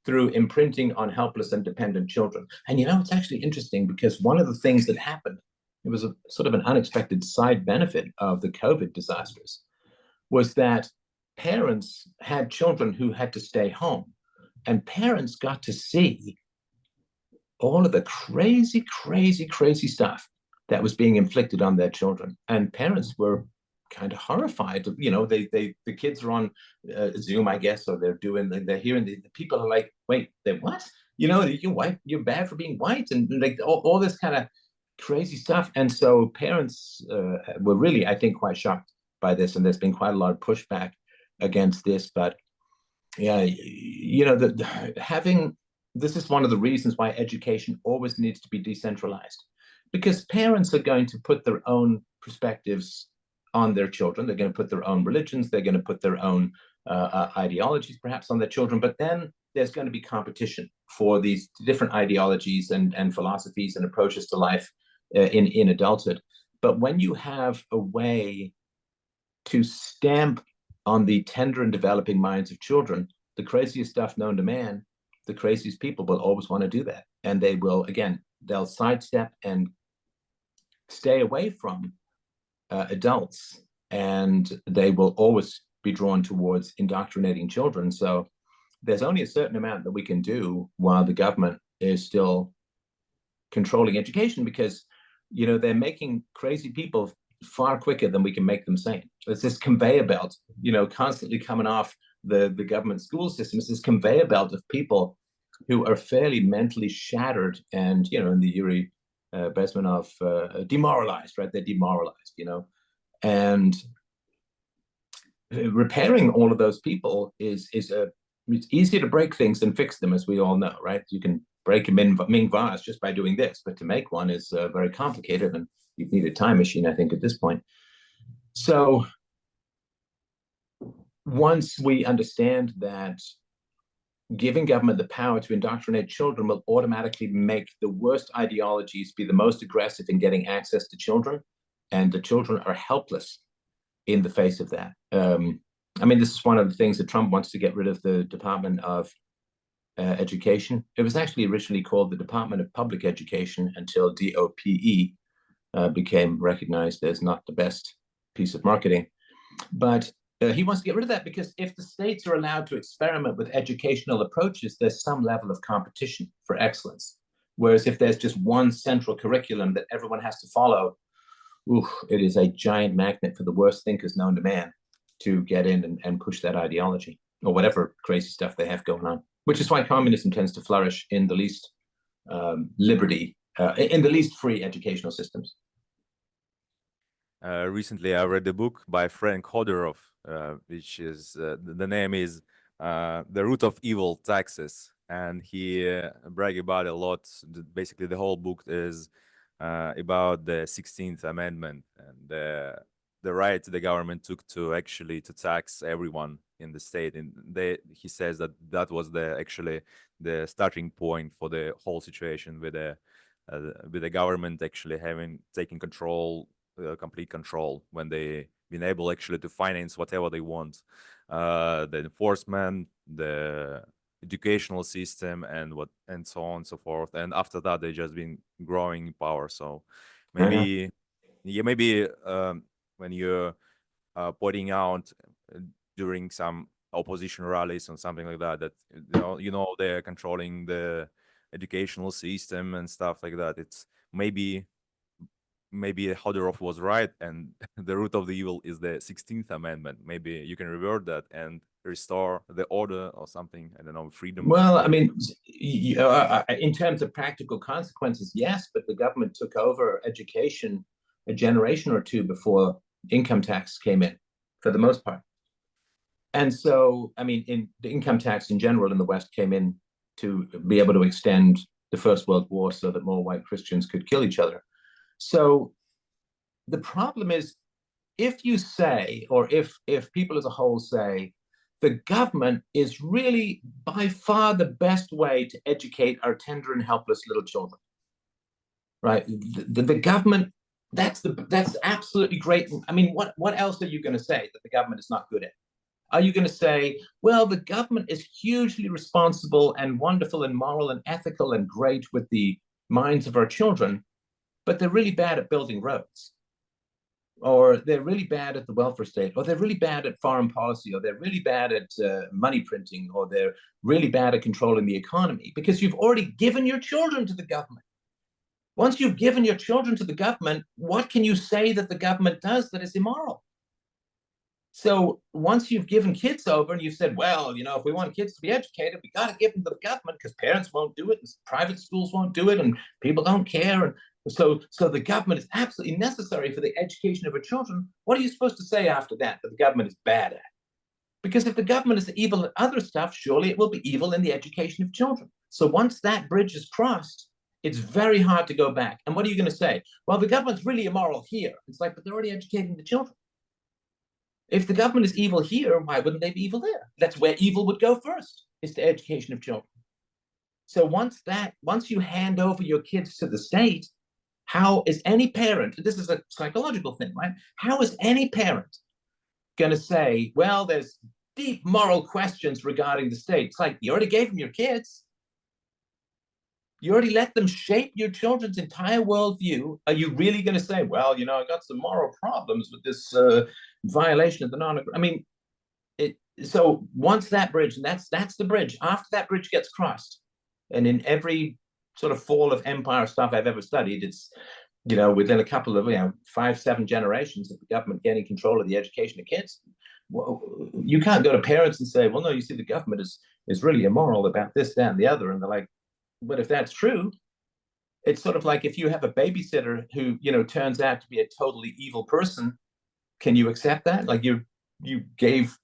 through imprinting on helpless and dependent children. And it's actually interesting, because one of the things that happened, it was a sort of an unexpected side benefit of the COVID disasters, was that parents had children who had to stay home, and parents got to see all of the crazy, crazy, crazy stuff that was being inflicted on their children. And parents were kind of horrified. The kids are on Zoom, I guess, or they're hearing the people are like, wait, they're what? You're white, you're bad for being white, and like all this kind of crazy stuff. And so parents were really, I think, quite shocked by this, and there's been quite a lot of pushback against this. But yeah, this is one of the reasons why education always needs to be decentralized, because parents are going to put their own perspectives on their children. They're going to put their own religions, they're going to put their own ideologies perhaps on their children, but then there's going to be competition for these different ideologies and philosophies and approaches to life in adulthood. But when you have a way to stamp on the tender and developing minds of children the craziest stuff known to man, the craziest people will always want to do that. And they will, again, they'll sidestep and stay away from adults, and they will always be drawn towards indoctrinating children. So there's only a certain amount that we can do while the government is still controlling education, because, you know, they're making crazy people far quicker than we can make them sane. It's this conveyor belt, you know, constantly coming off the government school system. It's this conveyor belt of people who are fairly mentally shattered and, you know, in the Yuri Bezmenov, demoralized, right? They're demoralized, you know, and repairing all of those people is it's easier to break things than fix them, as we all know, right? You can break a Ming vase just by doing this, but to make one is very complicated, and you'd need a time machine, I think, at this point. So once we understand that giving government the power to indoctrinate children will automatically make the worst ideologies be the most aggressive in getting access to children, and the children are helpless in the face of that. I mean, this is one of the things that Trump wants to get rid of, the Department of Education. It was actually originally called the Department of Public Education until DOPE became recognized as not the best piece of marketing. But he wants to get rid of that because if the states are allowed to experiment with educational approaches, there's some level of competition for excellence. Whereas if there's just one central curriculum that everyone has to follow, it is a giant magnet for the worst thinkers known to man to get in and push that ideology or whatever crazy stuff they have going on, which is why communism tends to flourish in the least in the least free educational systems. Recently, I read a book by Frank Hodorov, which is the name is The Root of Evil: Taxes, and he bragged about it a lot. Basically, the whole book is about the 16th Amendment and the right the government took to actually to tax everyone in the state. And he says that was actually the starting point for the whole situation with the government actually taking control. Complete control when they been able actually to finance whatever they want, the enforcement, the educational system, and so on and so forth. And after that, they just been growing in power. So maybe, maybe when you're putting out during some opposition rallies or something like that, you know they're controlling the educational system and stuff like that. It's maybe Hodorov was right, and the root of the evil is the 16th Amendment. Maybe you can revert that and restore the order or something. I don't know, freedom. Well, I mean, in terms of practical consequences, yes, but the government took over education a generation or two before income tax came in, for the most part. And so, I mean, in the income tax in general in the West came in to be able to extend the First World War so that more white Christians could kill each other. So the problem is, if you say, or if people as a whole say, the government is really by far the best way to educate our tender and helpless little children, right? The government, that's absolutely great. I mean, what else are you going to say that the government is not good at? Are you going to say, well, the government is hugely responsible and wonderful and moral and ethical and great with the minds of our children, but they're really bad at building roads, or they're really bad at the welfare state, or they're really bad at foreign policy, or they're really bad at money printing, or they're really bad at controlling the economy, because you've already given your children to the government. Once you've given your children to the government, what can you say that the government does that is immoral? So once you've given kids over and you've said, well, you know, if we want kids to be educated, we got to give them to the government because parents won't do it, and private schools won't do it, and people don't care. And so the government is absolutely necessary for the education of our children. What are you supposed to say after that the government is bad at? Because if the government is evil at other stuff, surely it will be evil in the education of children. So once that bridge is crossed, it's very hard to go back. And what are you going to say? Well, the government's really immoral here. It's like, but they're already educating the children. If the government is evil here, why wouldn't they be evil there? That's where evil would go first. is the education of children. So once you hand over your kids to the state, how is any parent, this is a psychological thing, right? How is any parent going to say, well, there's deep moral questions regarding the state? It's like, you already gave them your kids. You already let them shape your children's entire worldview. Are you really going to say, well, you know, I got some moral problems with this violation of the I mean, so once that bridge, and that's the bridge, after that bridge gets crossed, and in every sort of fall of empire stuff I've ever studied, it's, you know, within a couple of, 5-7 generations of the government getting control of the education of kids, well, you can't go to parents and say, well, no, you see, the government is really immoral about this, that, and the other. And they're like, but if that's true, it's sort of like if you have a babysitter who, you know, turns out to be a totally evil person, can you accept that? Like you gave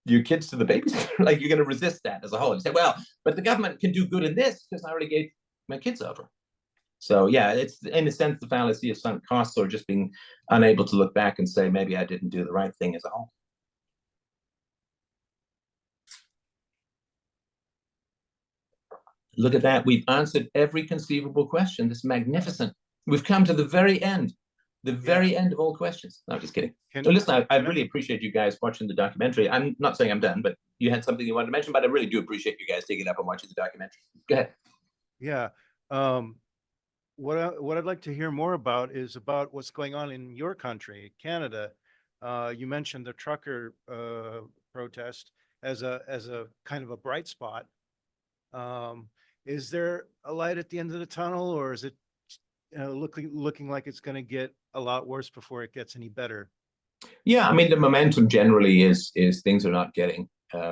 your kids to the babysitter, like you're going to resist that as a whole. You say, well, but the government can do good in this because I already gave my kids over. So yeah, it's in a sense the fallacy of sunk costs, or just being unable to look back and say, maybe I didn't do the right thing as a whole. Look at that. We've answered every conceivable question. This is magnificent. We've come to the very end of all questions. No, just kidding. So listen, I really appreciate you guys watching the documentary. I'm not saying I'm done, but you had something you wanted to mention, but I really do appreciate you guys taking up and watching the documentary. Go ahead. Yeah. What I'd like to hear more about is about what's going on in your country, Canada. You mentioned the trucker protest as a kind of a bright spot. Is there a light at the end of the tunnel, or is it looking like it's going to get a lot worse before it gets any better? Yeah, I mean, the momentum generally is things are not getting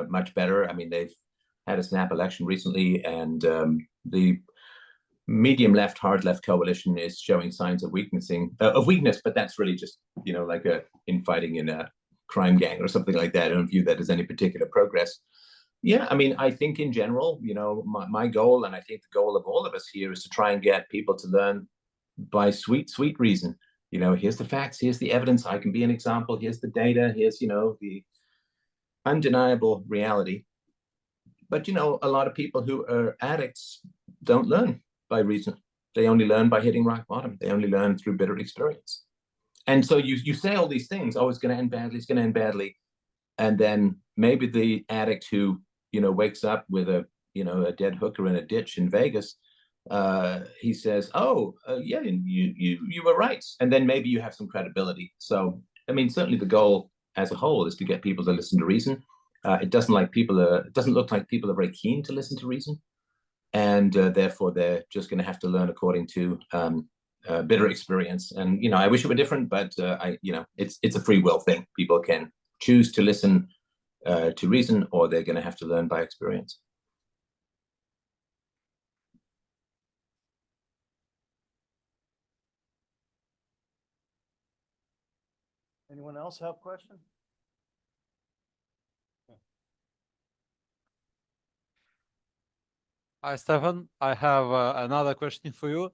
much better. I mean, they've had a snap election recently, and the medium left, hard left coalition is showing signs of weakness, but that's really just, you know, like a infighting in a crime gang or something like that. I don't view that as any particular progress. Yeah, I mean, I think in general, you know, my goal, and I think the goal of all of us here, is to try and get people to learn by sweet reason. You know, here's the facts, here's the evidence, I can be an example, here's the data, here's, you know, the undeniable reality. But, you know, a lot of people who are addicts don't learn by reason. They only learn by hitting rock bottom. They only learn through bitter experience. And so you say all these things, oh, it's going to end badly, it's going to end badly. And then maybe the addict who, you know, wakes up with a dead hooker in a ditch in Vegas, he says, oh, yeah, you were right. And then maybe you have some credibility. So, I mean, certainly the goal as a whole is to get people to listen to reason. It doesn't look like people are very keen to listen to reason. And therefore, they're just going to have to learn according to bitter experience. And, you know, I wish it were different, but, it's a free will thing. People can choose to listen to reason, or they're going to have to learn by experience. Anyone else have a question? Hi, Stefan. I have another question for you.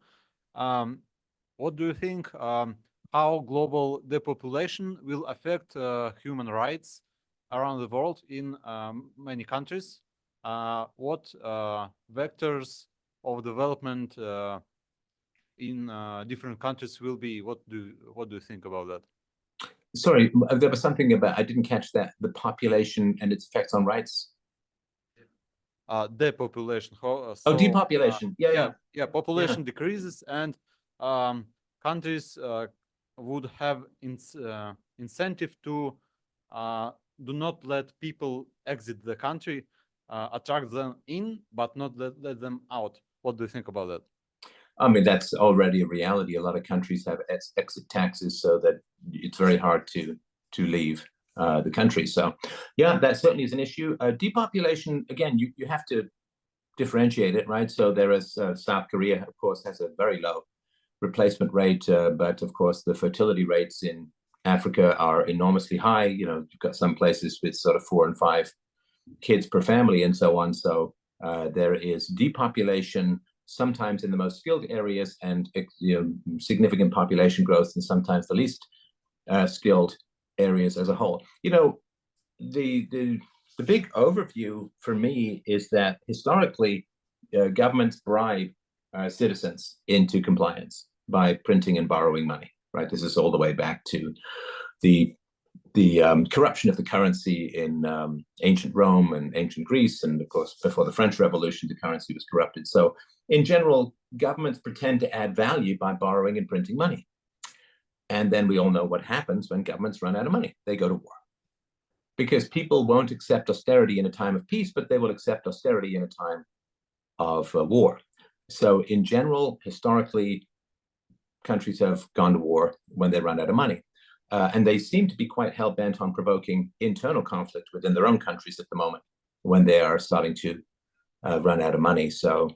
What do you think how global depopulation will affect human rights around the world in many countries? What vectors of development in different countries will be? What do you think about that? Sorry, there was something about, I didn't catch that, the population and its effects on rights. Depopulation. Depopulation. Yeah. Population decreases, and countries would have incentive to do not let people exit the country, attract them in, but not let them out. What do you think about that? I mean, that's already a reality. A lot of countries have exit taxes, so that it's very hard to leave the country. So, yeah, that certainly is an issue. Depopulation, again, you have to differentiate it, right? So there is South Korea, of course, has a very low replacement rate, but of course the fertility rates in Africa are enormously high. You know, you've got some places with sort of 4 and 5 kids per family and so on. So there is depopulation sometimes in the most skilled areas, and significant population growth in sometimes the least skilled areas as a whole. You know, the the big overview for me is that historically, governments bribe citizens into compliance by printing and borrowing money. Right. This is all the way back to the corruption of the currency in ancient Rome and ancient Greece, and of course before the French Revolution, the currency was corrupted. So in general, governments pretend to add value by borrowing and printing money. And then we all know what happens when governments run out of money. They go to war. Because people won't accept austerity in a time of peace, but they will accept austerity in a time of war. So in general, historically, countries have gone to war when they run out of money. And they seem to be quite hell-bent on provoking internal conflict within their own countries at the moment when they are starting to run out of money. So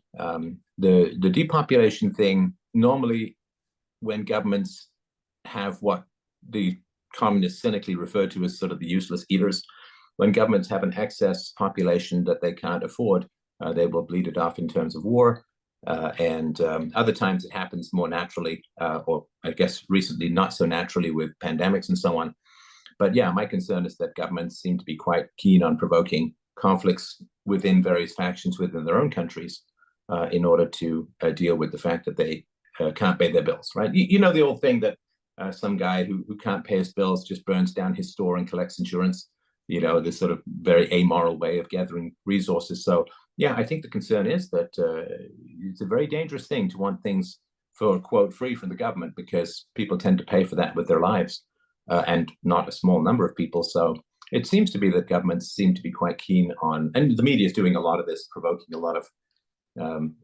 the depopulation thing, normally when governments have what the communists cynically refer to as sort of the useless eaters, when governments have an excess population that they can't afford, they will bleed it off in terms of war. And other times it happens more naturally, or I guess recently not so naturally with pandemics and so on. But yeah, my concern is that governments seem to be quite keen on provoking conflicts within various factions within their own countries in order to deal with the fact that they can't pay their bills, right? You know the old thing that some guy who can't pay his bills just burns down his store and collects insurance, you know, this sort of very amoral way of gathering resources. So yeah, I think the concern is that it's a very dangerous thing to want things for, quote, free from the government, because people tend to pay for that with their lives, and not a small number of people. So it seems to be that governments seem to be quite keen on, and the media is doing a lot of this, provoking a lot of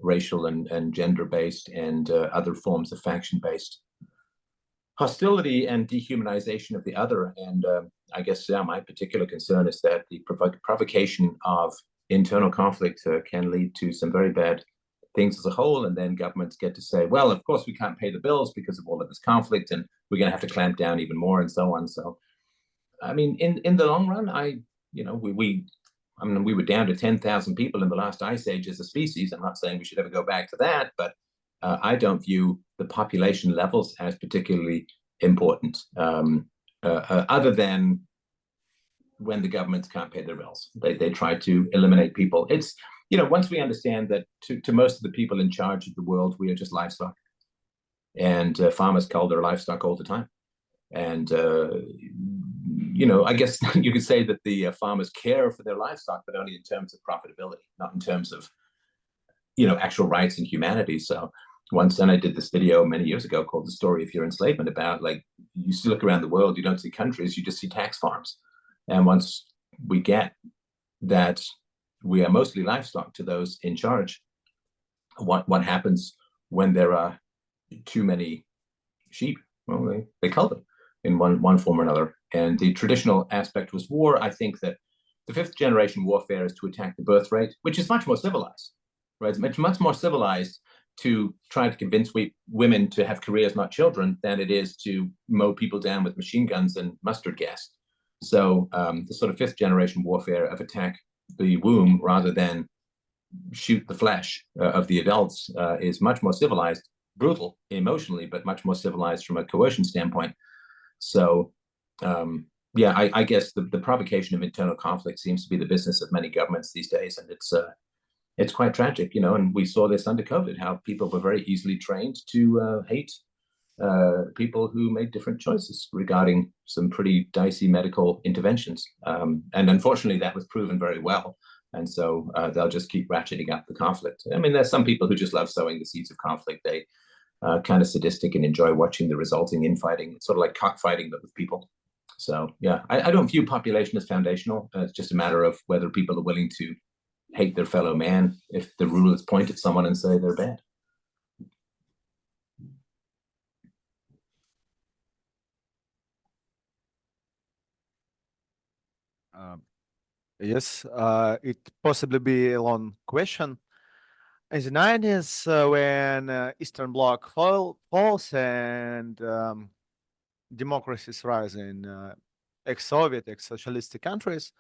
racial and gender-based and other forms of faction-based hostility and dehumanization of the other. And I guess my particular concern is that the provocation of internal conflict can lead to some very bad things as a whole. And then governments get to say, well, of course we can't pay the bills because of all of this conflict, and we're going to have to clamp down even more and so on. So, I mean, in the long run, we were down to 10,000 people in the last ice age as a species. I'm not saying we should ever go back to that, but I don't view the population levels as particularly important, other than when the governments can't pay their bills. They try to eliminate people. It's, once we understand that to most of the people in charge of the world, we are just livestock. And farmers cull their livestock all the time. And, I guess you could say that the farmers care for their livestock, but only in terms of profitability, not in terms of, actual rights and humanity. So once, and I did this video many years ago called The Story of Your Enslavement, about, like, you still look around the world, you don't see countries, you just see tax farms. And once we get that we are mostly livestock to those in charge, what happens when there are too many sheep? Well, they cull them in one form or another. And the traditional aspect was war. I think that the fifth generation warfare is to attack the birth rate, which is much more civilized, right? It's much more civilized to try to convince women to have careers, not children, than it is to mow people down with machine guns and mustard gas. So the sort of fifth generation warfare of attack the womb rather than shoot the flesh of the adults is much more civilized, brutal emotionally, but much more civilized from a coercion standpoint. So I guess the provocation of internal conflict seems to be the business of many governments these days, and it's quite tragic, and we saw this under COVID, how people were very easily trained to hate people who made different choices regarding some pretty dicey medical interventions. And unfortunately, that was proven very well. And so they'll just keep ratcheting up the conflict. I mean, there's some people who just love sowing the seeds of conflict. They kind of sadistic and enjoy watching the resulting infighting. It's sort of like cockfighting, but with people. So, yeah, I don't view population as foundational. It's just a matter of whether people are willing to hate their fellow man if the rulers point at someone and say they're bad. Yes, it possibly be a long question. In the 90s, when Eastern Bloc falls and democracies rise in ex-Soviet, ex-socialistic countries,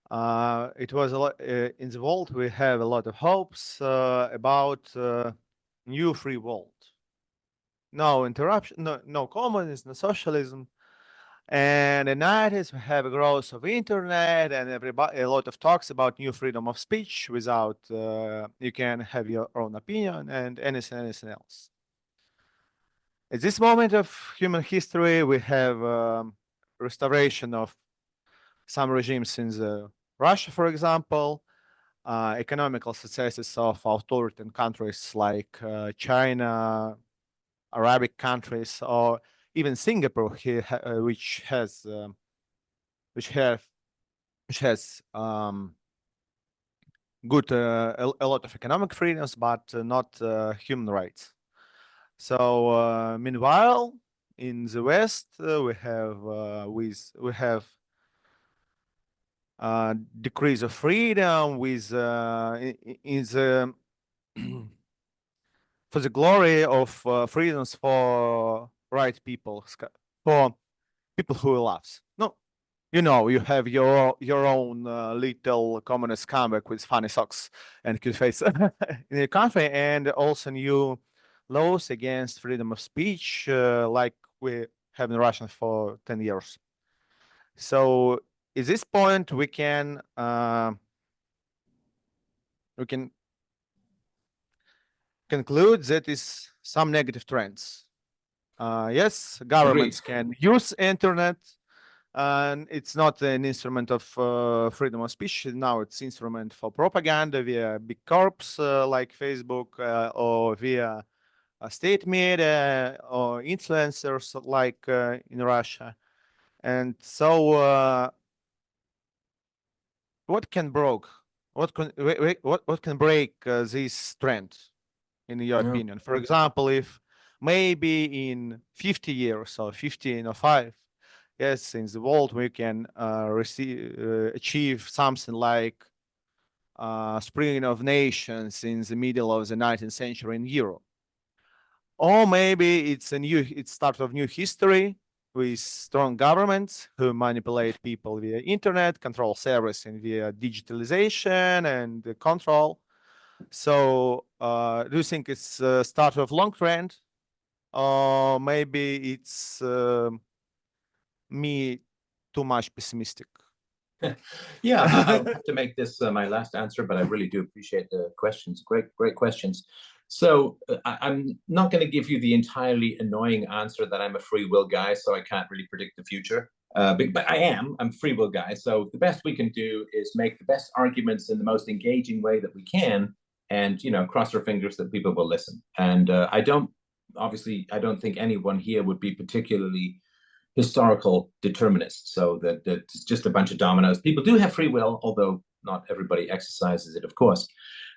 it was a lot in the world. We have a lot of hopes about new free world. No interruption, no communism, no socialism. And in the 90s, we have a growth of internet and everybody, a lot of talks about new freedom of speech without, you can have your own opinion and anything else. At this moment of human history, we have restoration of some regimes in Russia, for example, economical successes of authoritarian countries like China, Arabic countries, or even Singapore, which has good a lot of economic freedoms, but not human rights. So meanwhile, in the West, we have decrease of freedom with in the for the glory of freedoms for right people, for people who loves. No, you know, you have your own little communist comeback with funny socks and cute face in your country, and also new laws against freedom of speech, like we have in Russia for 10 years. So at this point, we can conclude that is some negative trends. Yes, governments can use internet, and it's not an instrument of freedom of speech. Now it's instrument for propaganda via big corps like Facebook or via state media or influencers like in Russia. And so what can break this trend, in your opinion? For example, if maybe in 50 years or 15 or 5, yes, in the world we can achieve something like Spring of Nations in the middle of the 19th century in Europe. Or maybe it's start of new history with strong governments who manipulate people via internet, control everything via digitalization and control. So do you think it's start of long trend, or maybe it's me too much pessimistic? Yeah, I'll have to make this my last answer, but I really do appreciate the questions. Great questions. So I'm not going to give you the entirely annoying answer that I'm a free will guy, so I can't really predict the future. But I'm a free will guy. So the best we can do is make the best arguments in the most engaging way that we can, and cross our fingers that people will listen. And I don't think anyone here would be particularly historical determinists, so that it's just a bunch of dominoes. People do have free will, although not everybody exercises it, of course.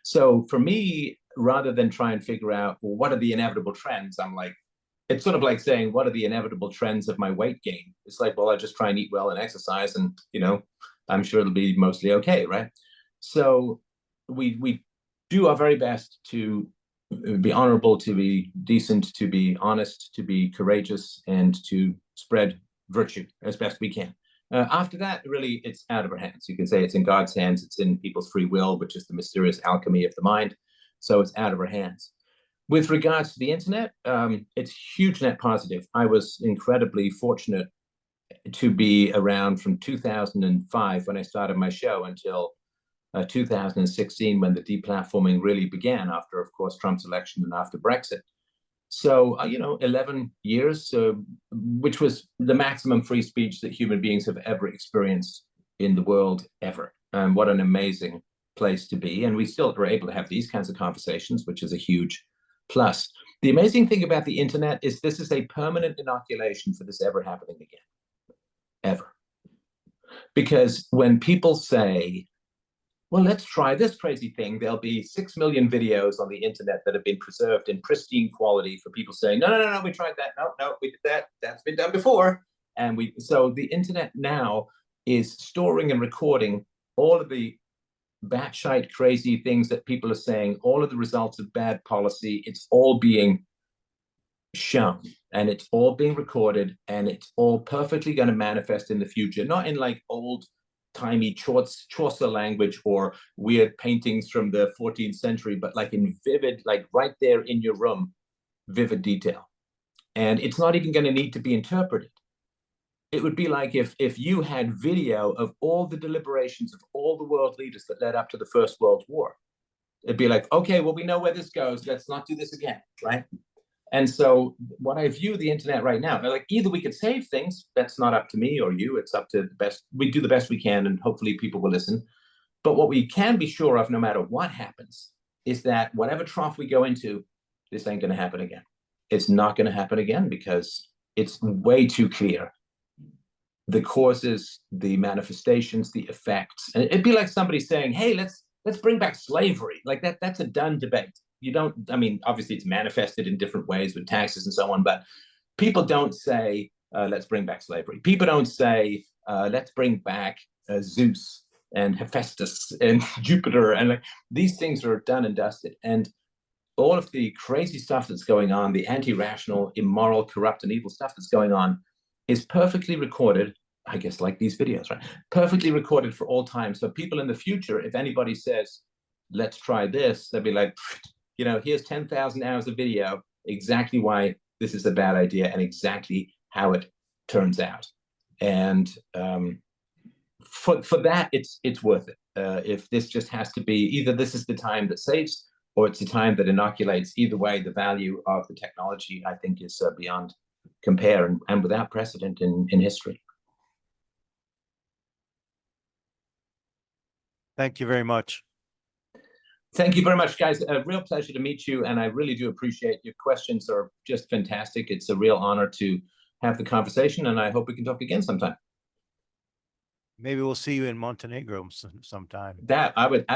So for me, rather than try and figure out, well, what are the inevitable trends, I'm like, it's sort of like saying, what are the inevitable trends of my weight gain? It's like, well, I just try and eat well and exercise, and I'm sure it'll be mostly okay, right? So we do our very best to be honorable, to be decent, to be honest, to be courageous, and to spread virtue as best we can. After that, really, it's out of our hands. You can say it's in God's hands. It's in people's free will, which is the mysterious alchemy of the mind. So it's out of our hands. With regards to the internet, it's huge net positive. I was incredibly fortunate to be around from 2005 when I started my show until 2016 when the deplatforming really began after, of course, Trump's election and after Brexit. So, 11 years, which was the maximum free speech that human beings have ever experienced in the world ever. And what an amazing place to be. And we still are able to have these kinds of conversations, which is a huge plus. The amazing thing about the internet is this is a permanent inoculation for this ever happening again, ever. Because when people say, well, let's try this crazy thing, there'll be 6 million videos on the internet that have been preserved in pristine quality for people saying, no, we tried that. No, we did that. That's been done before. And so the internet now is storing and recording all of the batshit crazy things that people are saying, all of the results of bad policy. It's all being shown, and it's all being recorded, and it's all perfectly going to manifest in the future, not in like old-timey Chaucer language or weird paintings from the 14th century, but like in vivid, like right there in your room, vivid detail. And it's not even going to need to be interpreted. it would be like if you had video of all the deliberations of all the world leaders that led up to the First World War. It'd be like, okay, well, we know where this goes. Let's not do this again, right? And so what I view the internet right now, like either we could save things, that's not up to me or you, it's up to the best, we do the best we can and hopefully people will listen. But what we can be sure of no matter what happens is that whatever trough we go into, this ain't gonna happen again. It's not gonna happen again because it's way too clear. The causes, the manifestations, the effects. And it'd be like somebody saying, hey, let's bring back slavery. Like that's a done debate. You don't, I mean, obviously it's manifested in different ways with taxes and so on, but people don't say, let's bring back slavery. People don't say, let's bring back Zeus and Hephaestus and Jupiter. And like, these things are done and dusted. And all of the crazy stuff that's going on, the anti-rational, immoral, corrupt, and evil stuff that's going on is perfectly recorded, I guess, like these videos, right? Perfectly recorded for all time. So people in the future, if anybody says, let's try this, they'll be like, you know, here's 10,000 hours of video, exactly why this is a bad idea and exactly how it turns out. And for that, it's worth it. If this just has to be, either this is the time that saves or it's the time that inoculates, either way, the value of the technology, I think, is beyond compare and without precedent in history. Thank you very much. Thank you very much, guys. A real pleasure to meet you, and I really do appreciate your questions are just fantastic. It's a real honor to have the conversation, and I hope we can talk again sometime. Maybe we'll see you in Montenegro sometime. That I would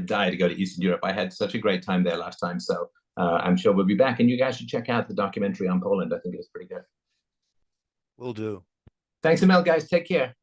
die to go to Eastern Europe. I had such a great time there last time, so I'm sure we'll be back. And you guys should check out the documentary on Poland. I think it was pretty good. Will do. Thanks a mil, guys. Take care.